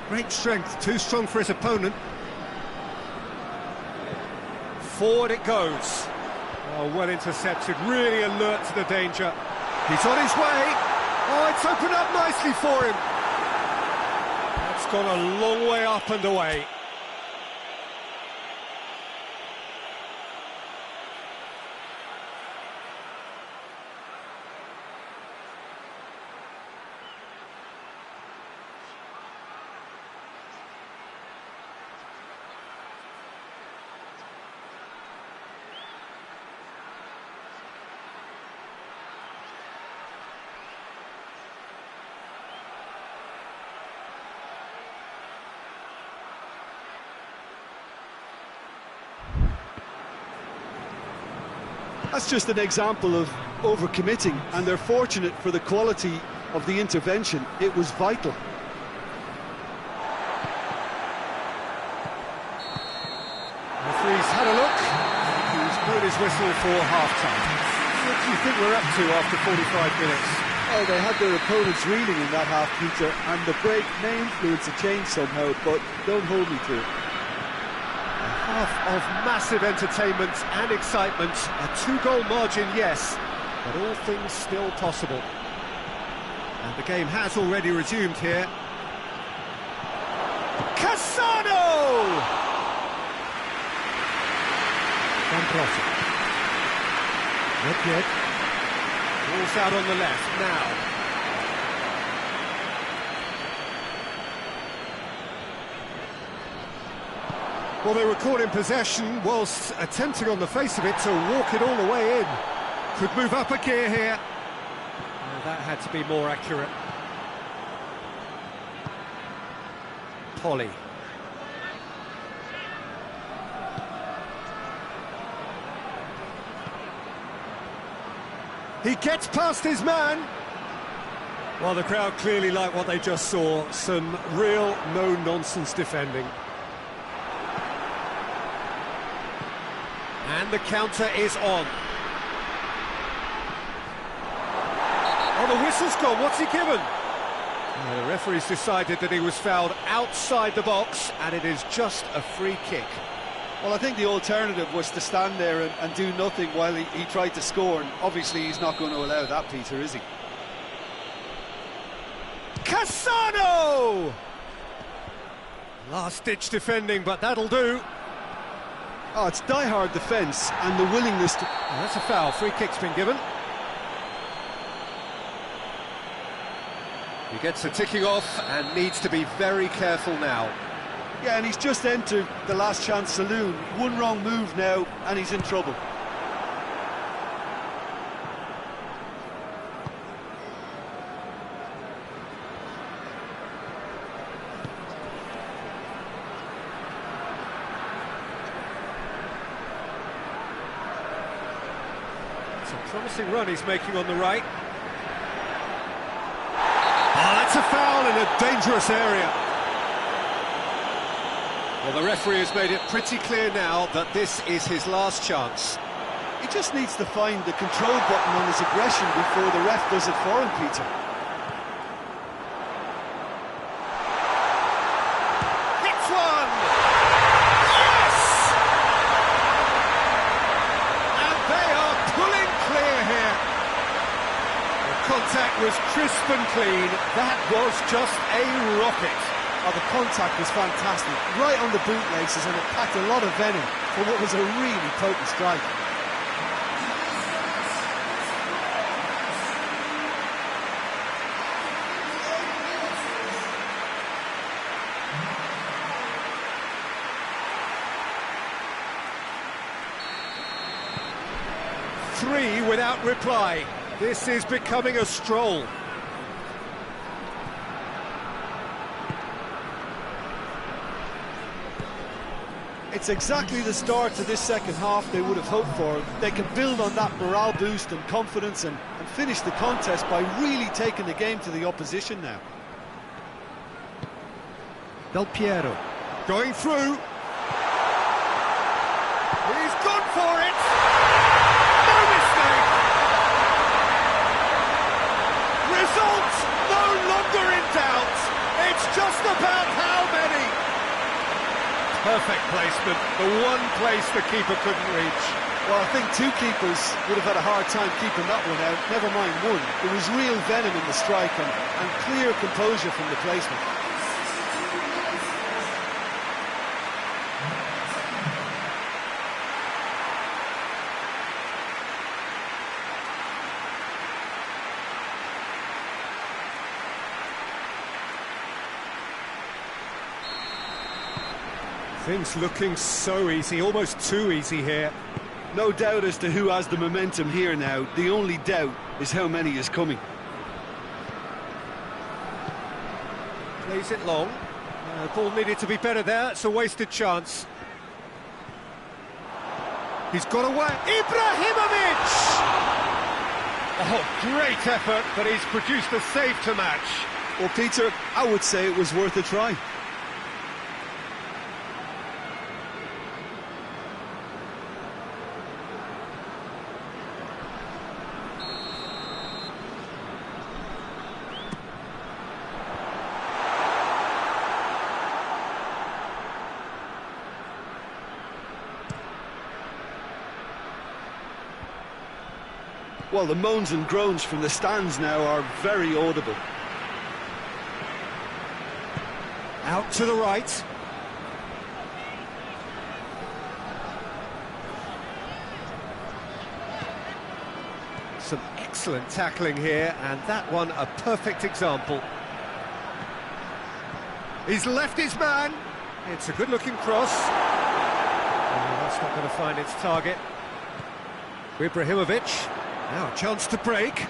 Great strength, too strong for his opponent. Forward it goes. Oh, well intercepted, really alert to the danger. He's on his way. Oh, it's opened up nicely for him. That's gone a long way up and away. That's just an example of overcommitting, and they're fortunate for the quality of the intervention. It was vital. Referee's had a look. He's blown his whistle for half-time. What do you think we're up to after 45 minutes? Oh, they had their opponents reeling in that half, Peter, and the break may influence a change somehow, but don't hold me to it. A Half of massive entertainment and excitement. A 2-goal margin, yes, but all things still possible. And the game has already resumed here. Cassano! Van Brosse. Not yet. Ball's out on the left now. Well, they were caught in possession whilst attempting on the face of it to walk it all the way in. Could move up a gear here. That had to be more accurate. Polly. He gets past his man. Well, the crowd clearly like what they just saw. Some real no-nonsense defending. And the counter is on. Oh, the whistle's gone. What's he given? The referee's decided that he was fouled outside the box, and it is just a free kick. Well, I think the alternative was to stand there and do nothing while he tried to score, and obviously he's not going to allow that, Peter, is he? Cassano! Last-ditch defending, but that'll do. Oh, it's die-hard defence and the willingness to... Oh, that's a foul. Free kick's been given. He gets the ticking off and needs to be very careful now. Yeah, and he's just entered the last chance saloon. One wrong move now, and he's in trouble. It's a promising run he's making on the right. Oh, that's a foul in a dangerous area. Well, the referee has made it pretty clear now that this is his last chance. He just needs to find the control button on his aggression before the ref does it for him, Peter. Hits one! Yes! And they are pulling clear here. The contact was crisp and clean. That was just a rocket. Oh, the contact was fantastic, right on the bootlaces, and it packed a lot of venom for what was a really potent strike. Three without reply. This is becoming a stroll. It's exactly the start to this second half they would have hoped for. They can build on that morale boost and confidence and finish the contest by really taking the game to the opposition now. Del Piero. Going through. He's gone for it! No mistake! Result no longer in doubt. It's just about how many. Perfect placement. The one place the keeper couldn't reach. Well, I think two keepers would have had a hard time keeping that one out, never mind one. There was real venom in the strike and clear composure from the placement. Things looking so easy, almost too easy here. No doubt as to who has the momentum here now. The only doubt is how many is coming. Plays it long. Ball needed to be better there. It's a wasted chance. He's got away. Ibrahimovic! Oh, great effort, but he's produced a save to match. Well, Peter, I would say it was worth a try. Well, the moans and groans from the stands now are very audible. Out to the right. Some excellent tackling here, and that one a perfect example. He's left his man. It's a good-looking cross. Oh, that's not going to find its target. Ibrahimovic. Now a chance to break.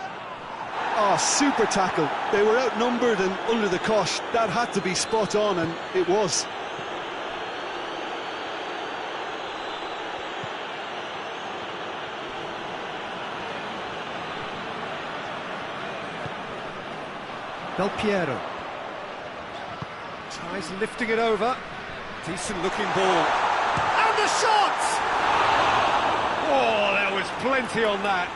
Oh, super tackle. They were outnumbered and under the cosh. That had to be spot on, and it was. Del Piero. Tries lifting it over. Decent looking ball. And the shot! Oh, there was plenty on that.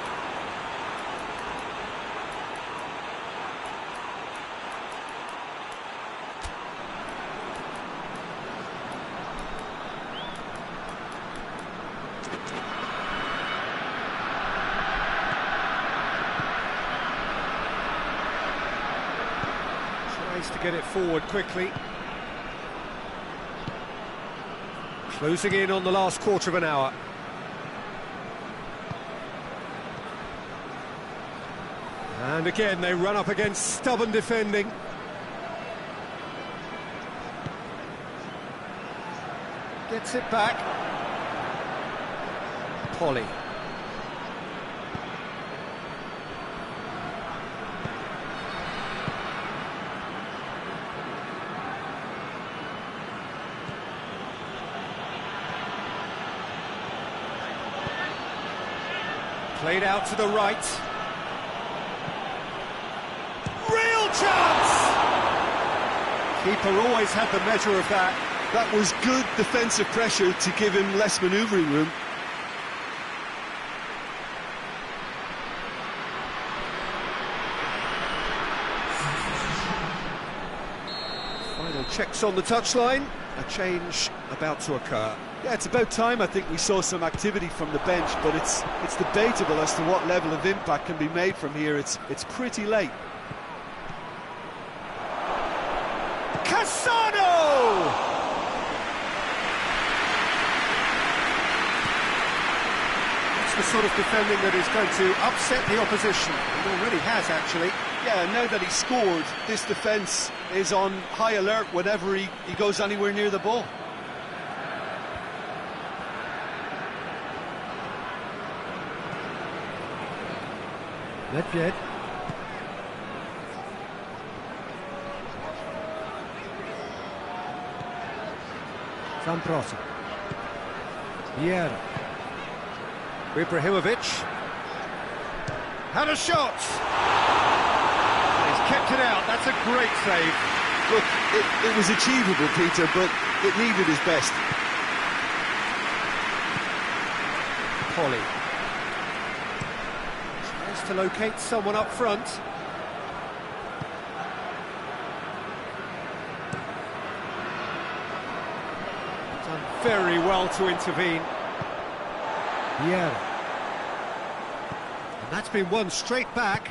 Tries to get it forward quickly. Closing in on the last quarter of an hour. And again, they run up against stubborn defending. Gets it back. Polly. Played out to the right. Real chance! Keeper always had the measure of that. That was good defensive pressure to give him less manoeuvring room. Final checks on the touchline. A change about to occur. Yeah, it's about time I think we saw some activity from the bench, but it's debatable as to what level of impact can be made from here. It's pretty late. Cassano! That's the sort of defending that is going to upset the opposition. It already has, actually. Yeah, now that he scored, this defence is on high alert whenever he goes anywhere near the ball. Nedved. Zamprosa. Vieira. Ibrahimovic. Had a shot! He's kept it out, that's a great save. Look, it was achievable, Peter, but it needed his best. Polly. Tries to locate someone up front. Done very well to intervene. Vieira. And that's been won straight back.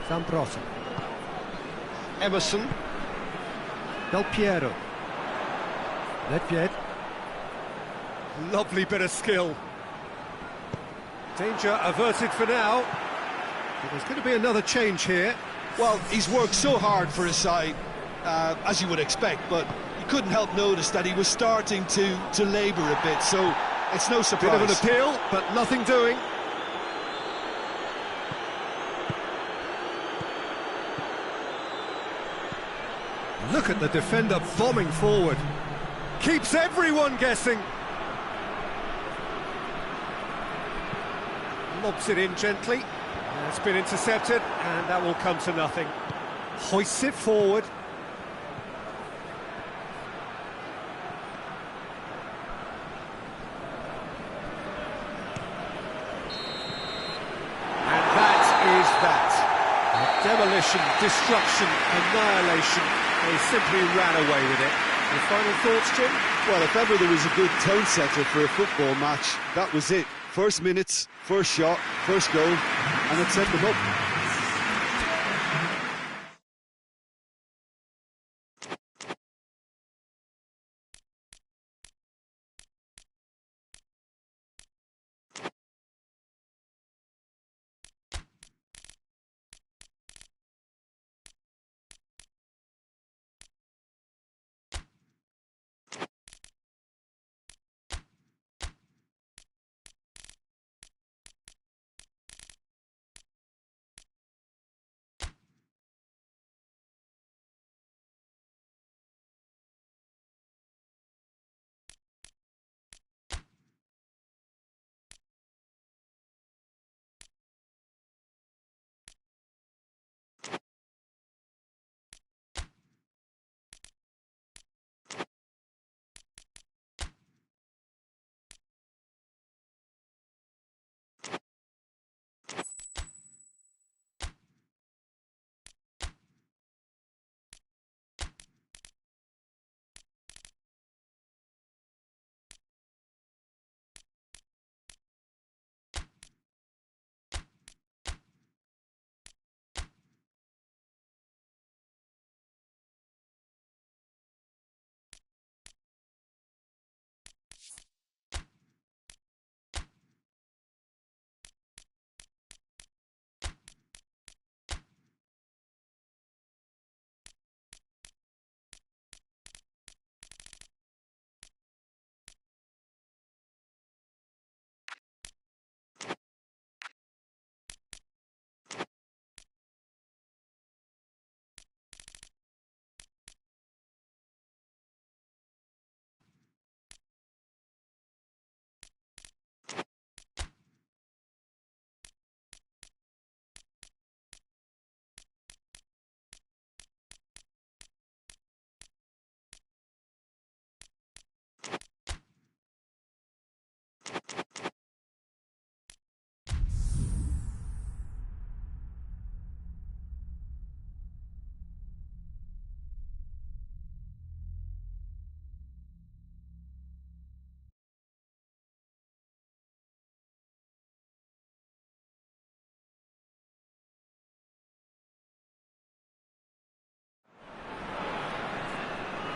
Zamprosa. Emerson. Del Piero. Nedved. Lovely bit of skill. Danger averted for now. But there's going to be another change here. Well, he's worked so hard for his side, as you would expect, but you couldn't help notice that he was starting to labour a bit, so it's no surprise. Bit of an appeal, but nothing doing. Look at the defender bombing forward. Keeps everyone guessing. Lobs it in gently. It's been intercepted, and that will come to nothing. Hoists it forward. And that is that. Demolition, destruction, annihilation. They simply ran away with it. Your final thoughts, Jim? Well, if ever there was a good tone setter for a football match, that was it. First minutes, first shot, first goal, and it set them up.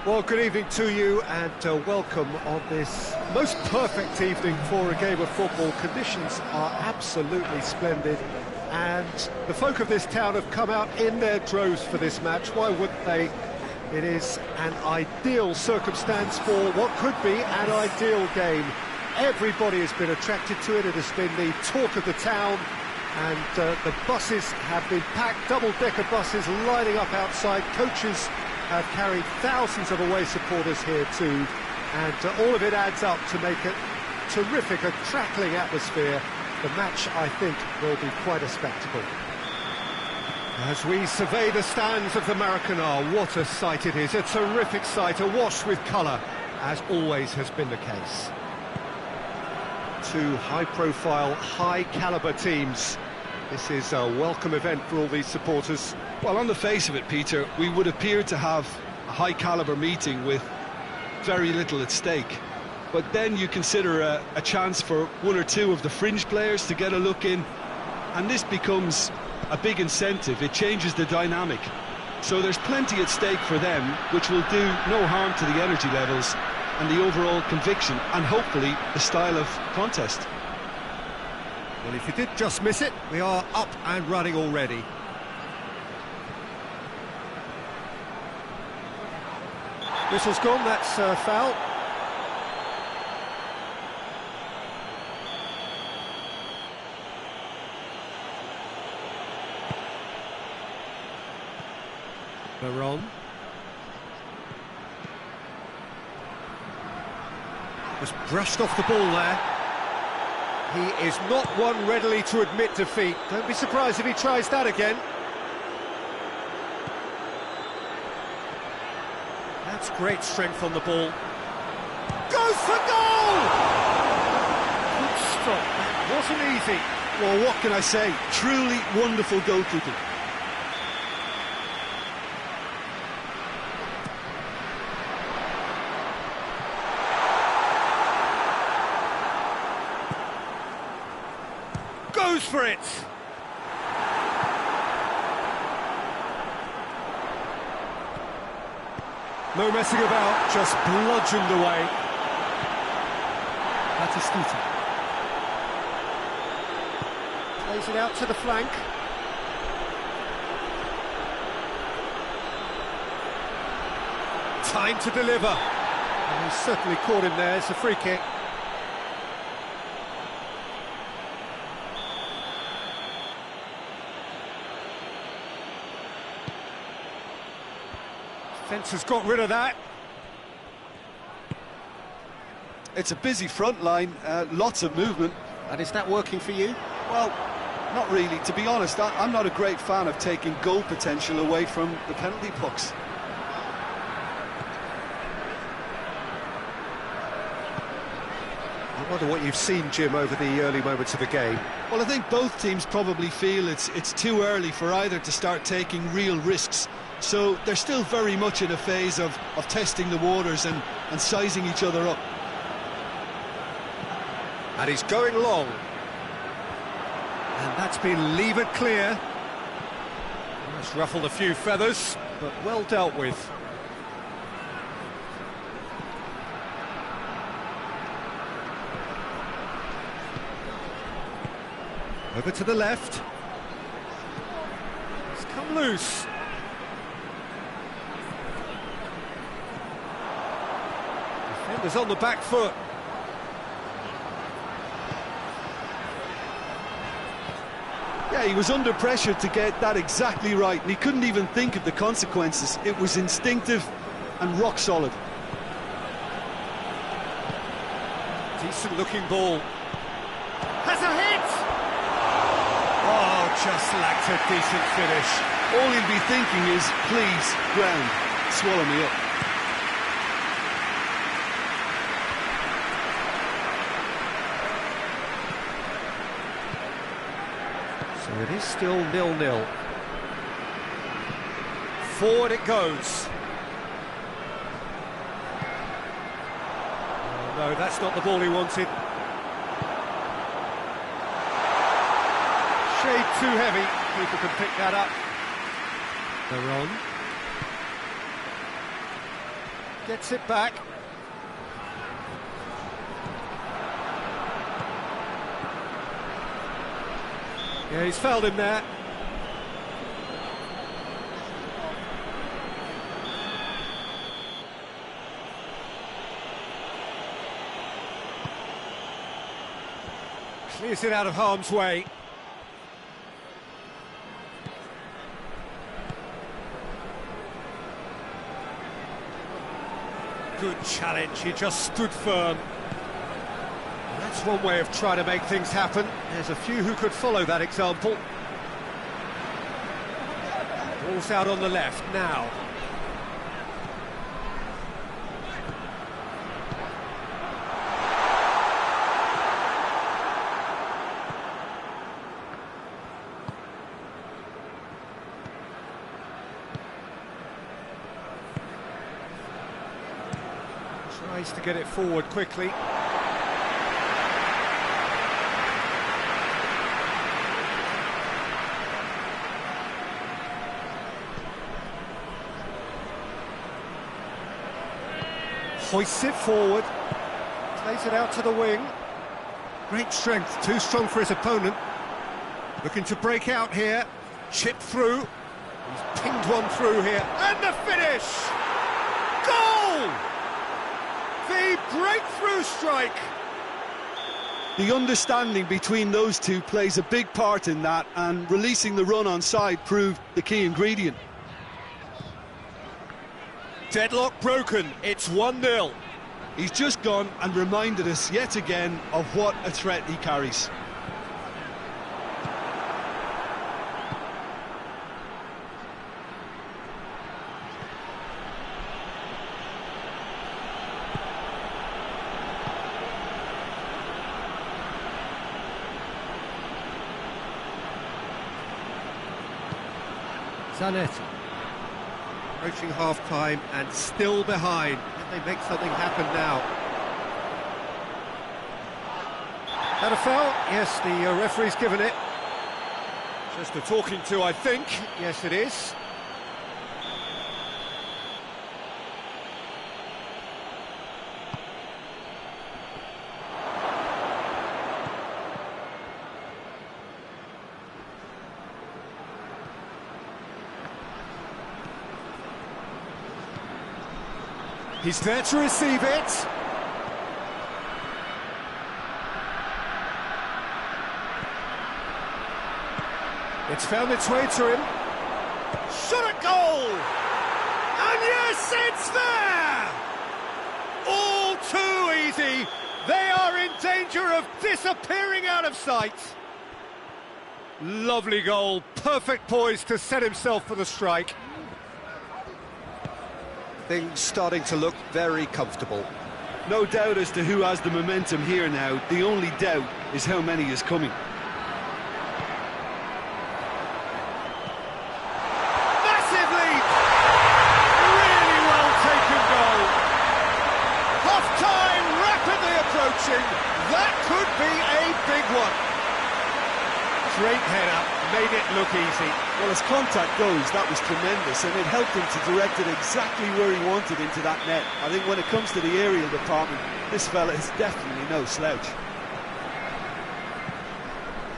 Well, good evening to you and welcome on this most perfect evening for a game of football. Conditions are absolutely splendid and the folk of this town have come out in their droves for this match. Why wouldn't they? It is an ideal circumstance for what could be an ideal game. Everybody has been attracted to it. It has been the talk of the town and the buses have been packed, double-decker buses lining up outside. Coaches have carried thousands of away supporters here too, and all of it adds up to make it terrific, a crackling atmosphere. The match, I think, will be quite a spectacle. As we survey the stands of the Maracanã, what a sight it is, a terrific sight, awash with colour, as always has been the case. Two high-profile, high-calibre teams. This is a welcome event for all these supporters. Well, on the face of it, Peter, we would appear to have a high-calibre meeting with very little at stake. But then you consider a chance for one or two of the fringe players to get a look in, and this becomes a big incentive. It changes the dynamic. So there's plenty at stake for them, which will do no harm to the energy levels and the overall conviction, and hopefully the style of contest. Well, if you did just miss it, we are up and running already. Whistle's gone, that's foul. Veron. Just brushed off the ball there. He is not one readily to admit defeat. Don't be surprised if he tries that again. That's great strength on the ball. Goes for goal! Good stop, that wasn't easy. Well, what can I say? Truly wonderful goalkeeping. goes for it. No messing about, just bludgeoned away. Batistuta. Plays it out to the flank. Time to deliver. And he's certainly caught him there, it's a free kick. Defence has got rid of that. It's a busy front line, lots of movement. And is that working for you? Well, not really. To be honest, I'm not a great fan of taking goal potential away from the penalty pucks. I wonder what you've seen, Jim, over the early moments of the game. Well, I think both teams probably feel it's too early for either to start taking real risks. So they're still very much in a phase of testing the waters and sizing each other up. And he's going long. And that's been levered clear. That's ruffled a few feathers, but well dealt with. Over to the left. It's come loose. Defenders on the back foot. Yeah, he was under pressure to get that exactly right, and he couldn't even think of the consequences. It was instinctive and rock solid. Decent looking ball. Has a hit! Oh, just lacked a decent finish. All he'll be thinking is, please, ground, swallow me up. So it is still 0-0. Forward it goes. Oh, no, that's not the ball he wanted. Shade too heavy. People can pick that up. They're on. Gets it back. Yeah, he's fouled him there. Clears it out of harm's way. Good challenge, he just stood firm. And that's one way of trying to make things happen. There's a few who could follow that example. Ball's out on the left now. Tries to get it forward quickly. Hoists it forward. Plays it out to the wing. Great strength, too strong for his opponent. Looking to break out here. Chipped through. He's pinged one through here. And the finish! Goal! The breakthrough strike! The understanding between those two plays a big part in that, and releasing the run on side proved the key ingredient. Deadlock broken, it's 1-0. He's just gone and reminded us yet again of what a threat he carries. Zanetti. Approaching half-time and still behind. Can they make something happen now? That a foul? Yes, the referee's given it. Just a talking to, I think. Yes, it is. He's there to receive it. It's found its way to him. Shot at goal! And yes, it's there! All too easy. They are in danger of disappearing out of sight. Lovely goal, perfect poise to set himself for the strike. Things starting to look very comfortable. No doubt as to who has the momentum here now. The only doubt is how many is coming. Massive lead! Really well taken goal. Half-time rapidly approaching. That could be a big one. Great header, made it look easy. Well, as contact goes, that was tremendous, and it helped him to direct it exactly where he wanted into that net. I think when it comes to the aerial department, this fella is definitely no slouch.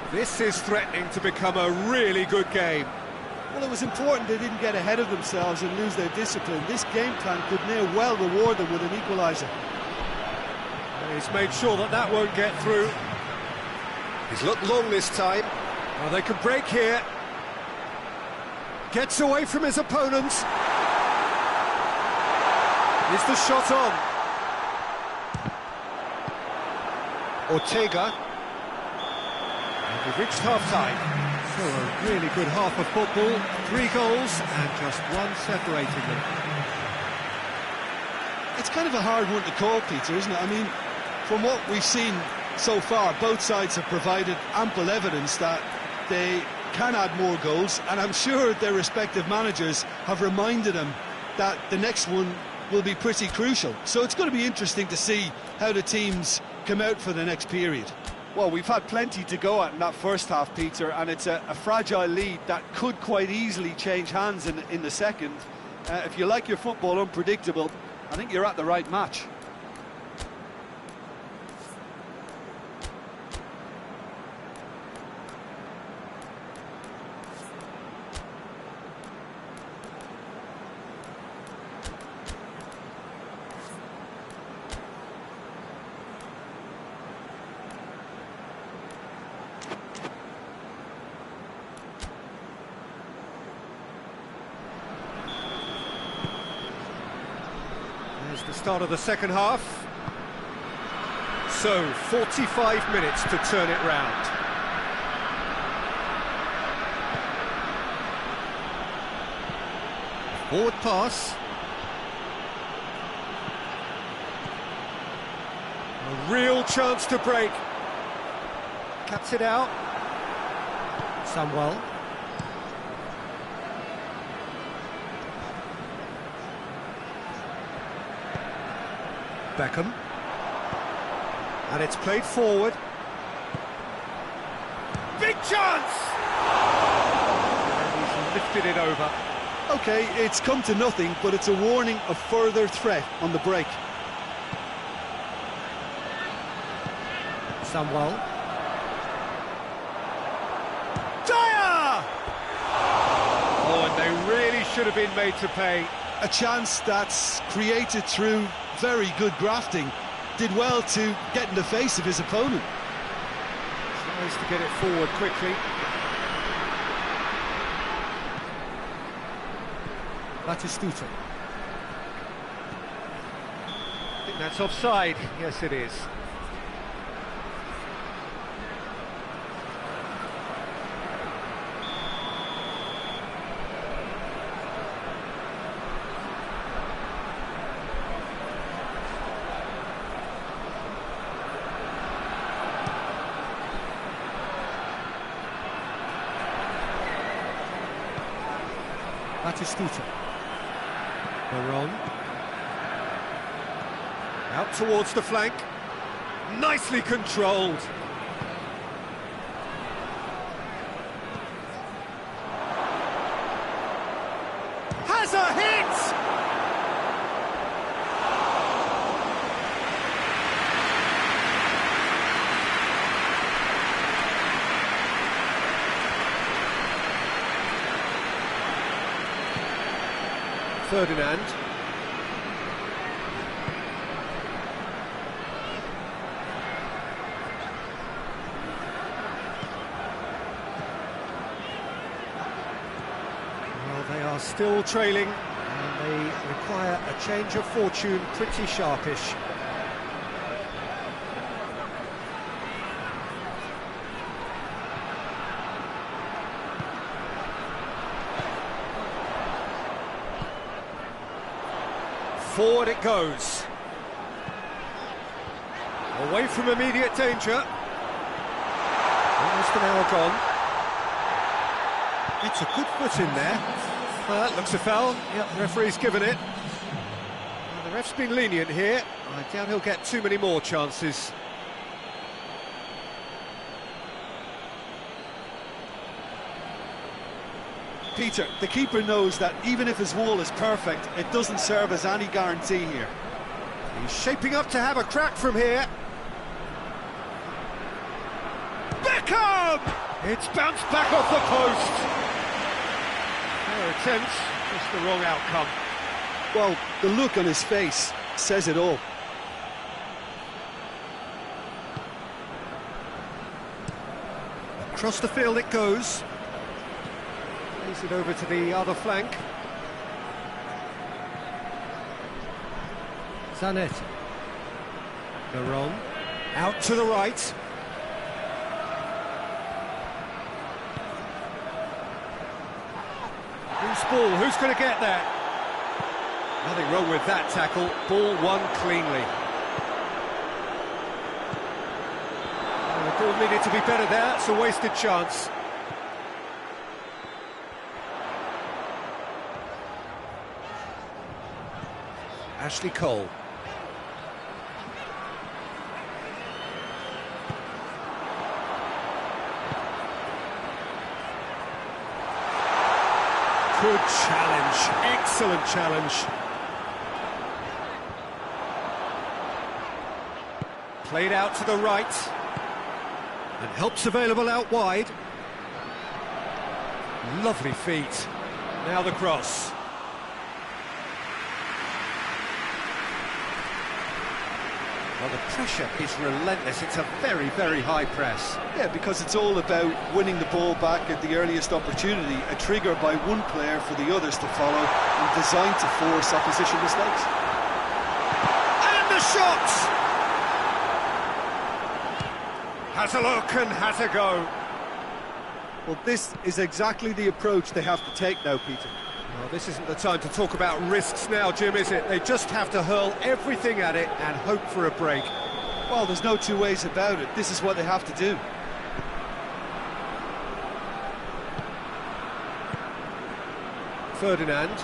This is threatening to become a really good game. Well, it was important they didn't get ahead of themselves and lose their discipline. This game plan could now well reward them with an equaliser. And he's made sure that that won't get through. He's looked long this time. Well, they can break here. Gets away from his opponents. Is the shot on? Ortega. And we've reached half-time. So a really good half of football. 3 goals and just one separating them. It's kind of a hard one to call, Peter, isn't it? I mean, from what we've seen so far, both sides have provided ample evidence that they can add more goals, and I'm sure their respective managers have reminded them that the next one will be pretty crucial. So it's going to be interesting to see how the teams come out for the next period. Well, we've had plenty to go at in that first half, Peter, and it's a fragile lead that could quite easily change hands in the second. If you like your football unpredictable, I think you're at the right match. There's the start of the second half. So, 45 minutes to turn it round. Forward pass. A real chance to break. Cuts it out. Samuel. Beckham. And it's played forward. Big chance! And he's lifted it over. OK, it's come to nothing, but it's a warning of further threat on the break. Samuel. Dyer! Oh, and they really should have been made to pay. A chance that's created through very good grafting. Did well to get in the face of his opponent. Tries to get it forward quickly. Batistuta. I think that's offside. Yes, it is. Batistuta. Baron. Out towards the flank. Nicely controlled. Ferdinand. Well, they are still trailing, and they require a change of fortune pretty sharpish. Forward it goes. Away from immediate danger. Almost an hour gone. It's a good foot in there. That looks a foul. Yep, the referee's given it. Well, the ref's been lenient here. I doubt he'll get too many more chances. Peter, the keeper knows that even if his wall is perfect, it doesn't serve as any guarantee here. He's shaping up to have a crack from here. Beckham! It's bounced back off the post. Fair attempt, just the wrong outcome. Well, the look on his face says it all. Across the field it goes. Plays it over to the other flank. Zanetti. Garon. Out to the right. Who's ball? Who's going to get that? Nothing wrong with that tackle. Ball won cleanly. The ball needed to be better there. It's a wasted chance. Ashley Cole. Good challenge, excellent challenge. Played out to the right. And help's available out wide. Lovely feet. Now the cross. Well, the pressure is relentless. It's a very, very high press. Yeah, because it's all about winning the ball back at the earliest opportunity, a trigger by one player for the others to follow, and designed to force opposition mistakes. And the shot! Has a look and has a go. Well, this is exactly the approach they have to take now, Peter. Well, this isn't the time to talk about risks now, Jim, is it? They just have to hurl everything at it and hope for a break. Well, there's no two ways about it. This is what they have to do. Ferdinand.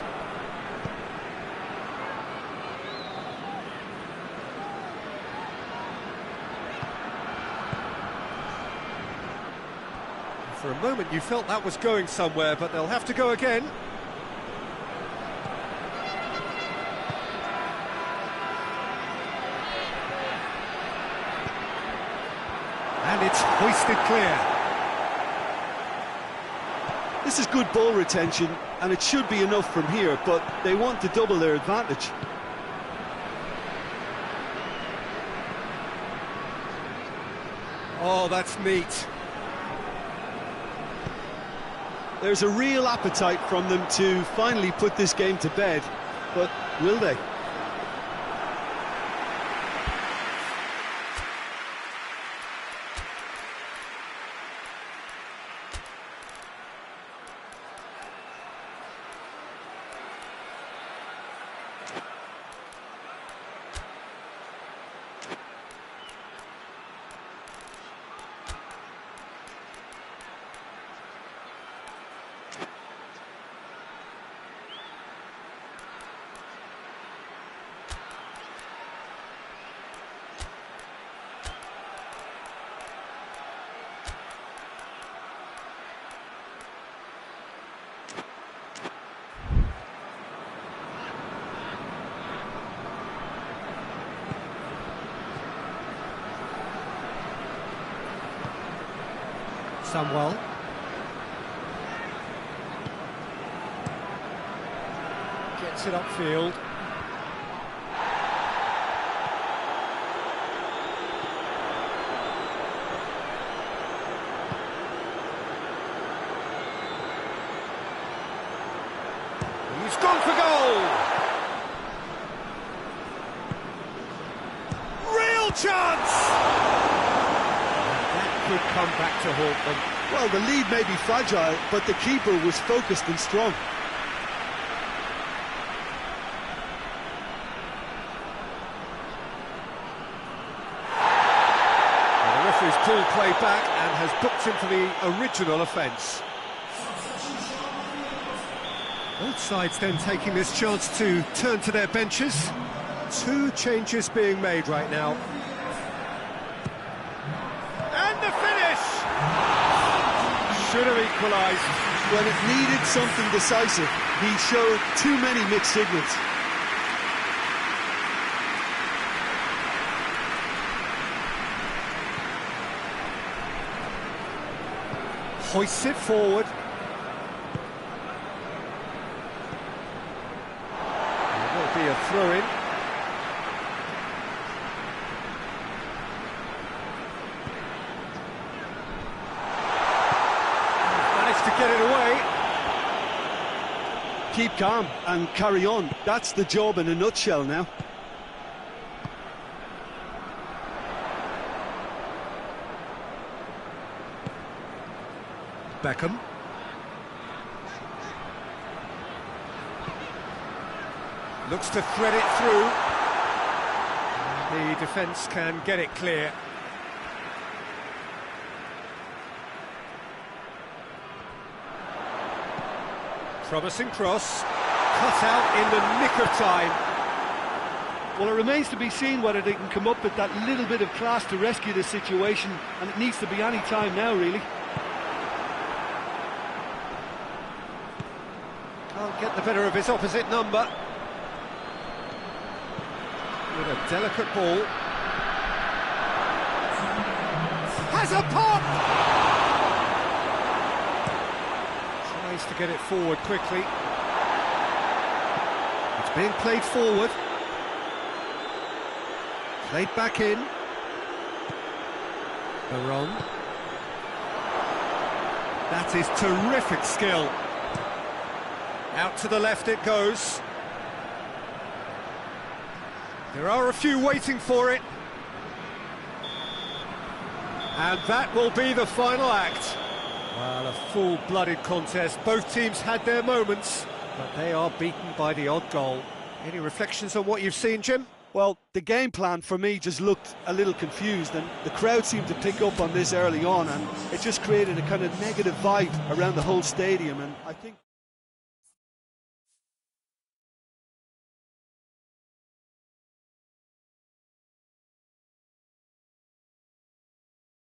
For a moment you felt that was going somewhere, but they'll have to go again. And it's hoisted clear. This is good ball retention, and it should be enough from here, but they want to double their advantage. Oh, that's neat. There's a real appetite from them to finally put this game to bed, but will they? Gets Gets it upfield. He's gone for goal! Real chance! That could come back to haunt them. Well, the lead may be fragile, but the keeper was focused and strong. Well, the referee's pulled play back and has booked him for the original offence. Both sides then taking this chance to turn to their benches. 2 changes being made right now. And the finish! Should have equalised. When it needed something decisive, he showed too many mixed signals. Hoists it forward. There will be a throw-in. Managed to get it away. Keep calm and carry on. That's the job in a nutshell now. Beckham. Looks to thread it through. The defence can get it clear. Promising cross. Cut out in the nick of time. Well, it remains to be seen whether they can come up with that little bit of class to rescue the situation, and it needs to be any time now, really. Can't get the better of his opposite number. With a delicate ball. Has a pop! Tries to get it forward quickly. It's being played forward. Played back in. Baron. That is terrific skill. Out to the left it goes. There are a few waiting for it. And that will be the final act. Well, a full-blooded contest. Both teams had their moments, but they are beaten by the odd goal. Any reflections on what you've seen, Jim? Well, the game plan for me just looked a little confused, and the crowd seemed to pick up on this early on, and it just created a kind of negative vibe around the whole stadium, and I think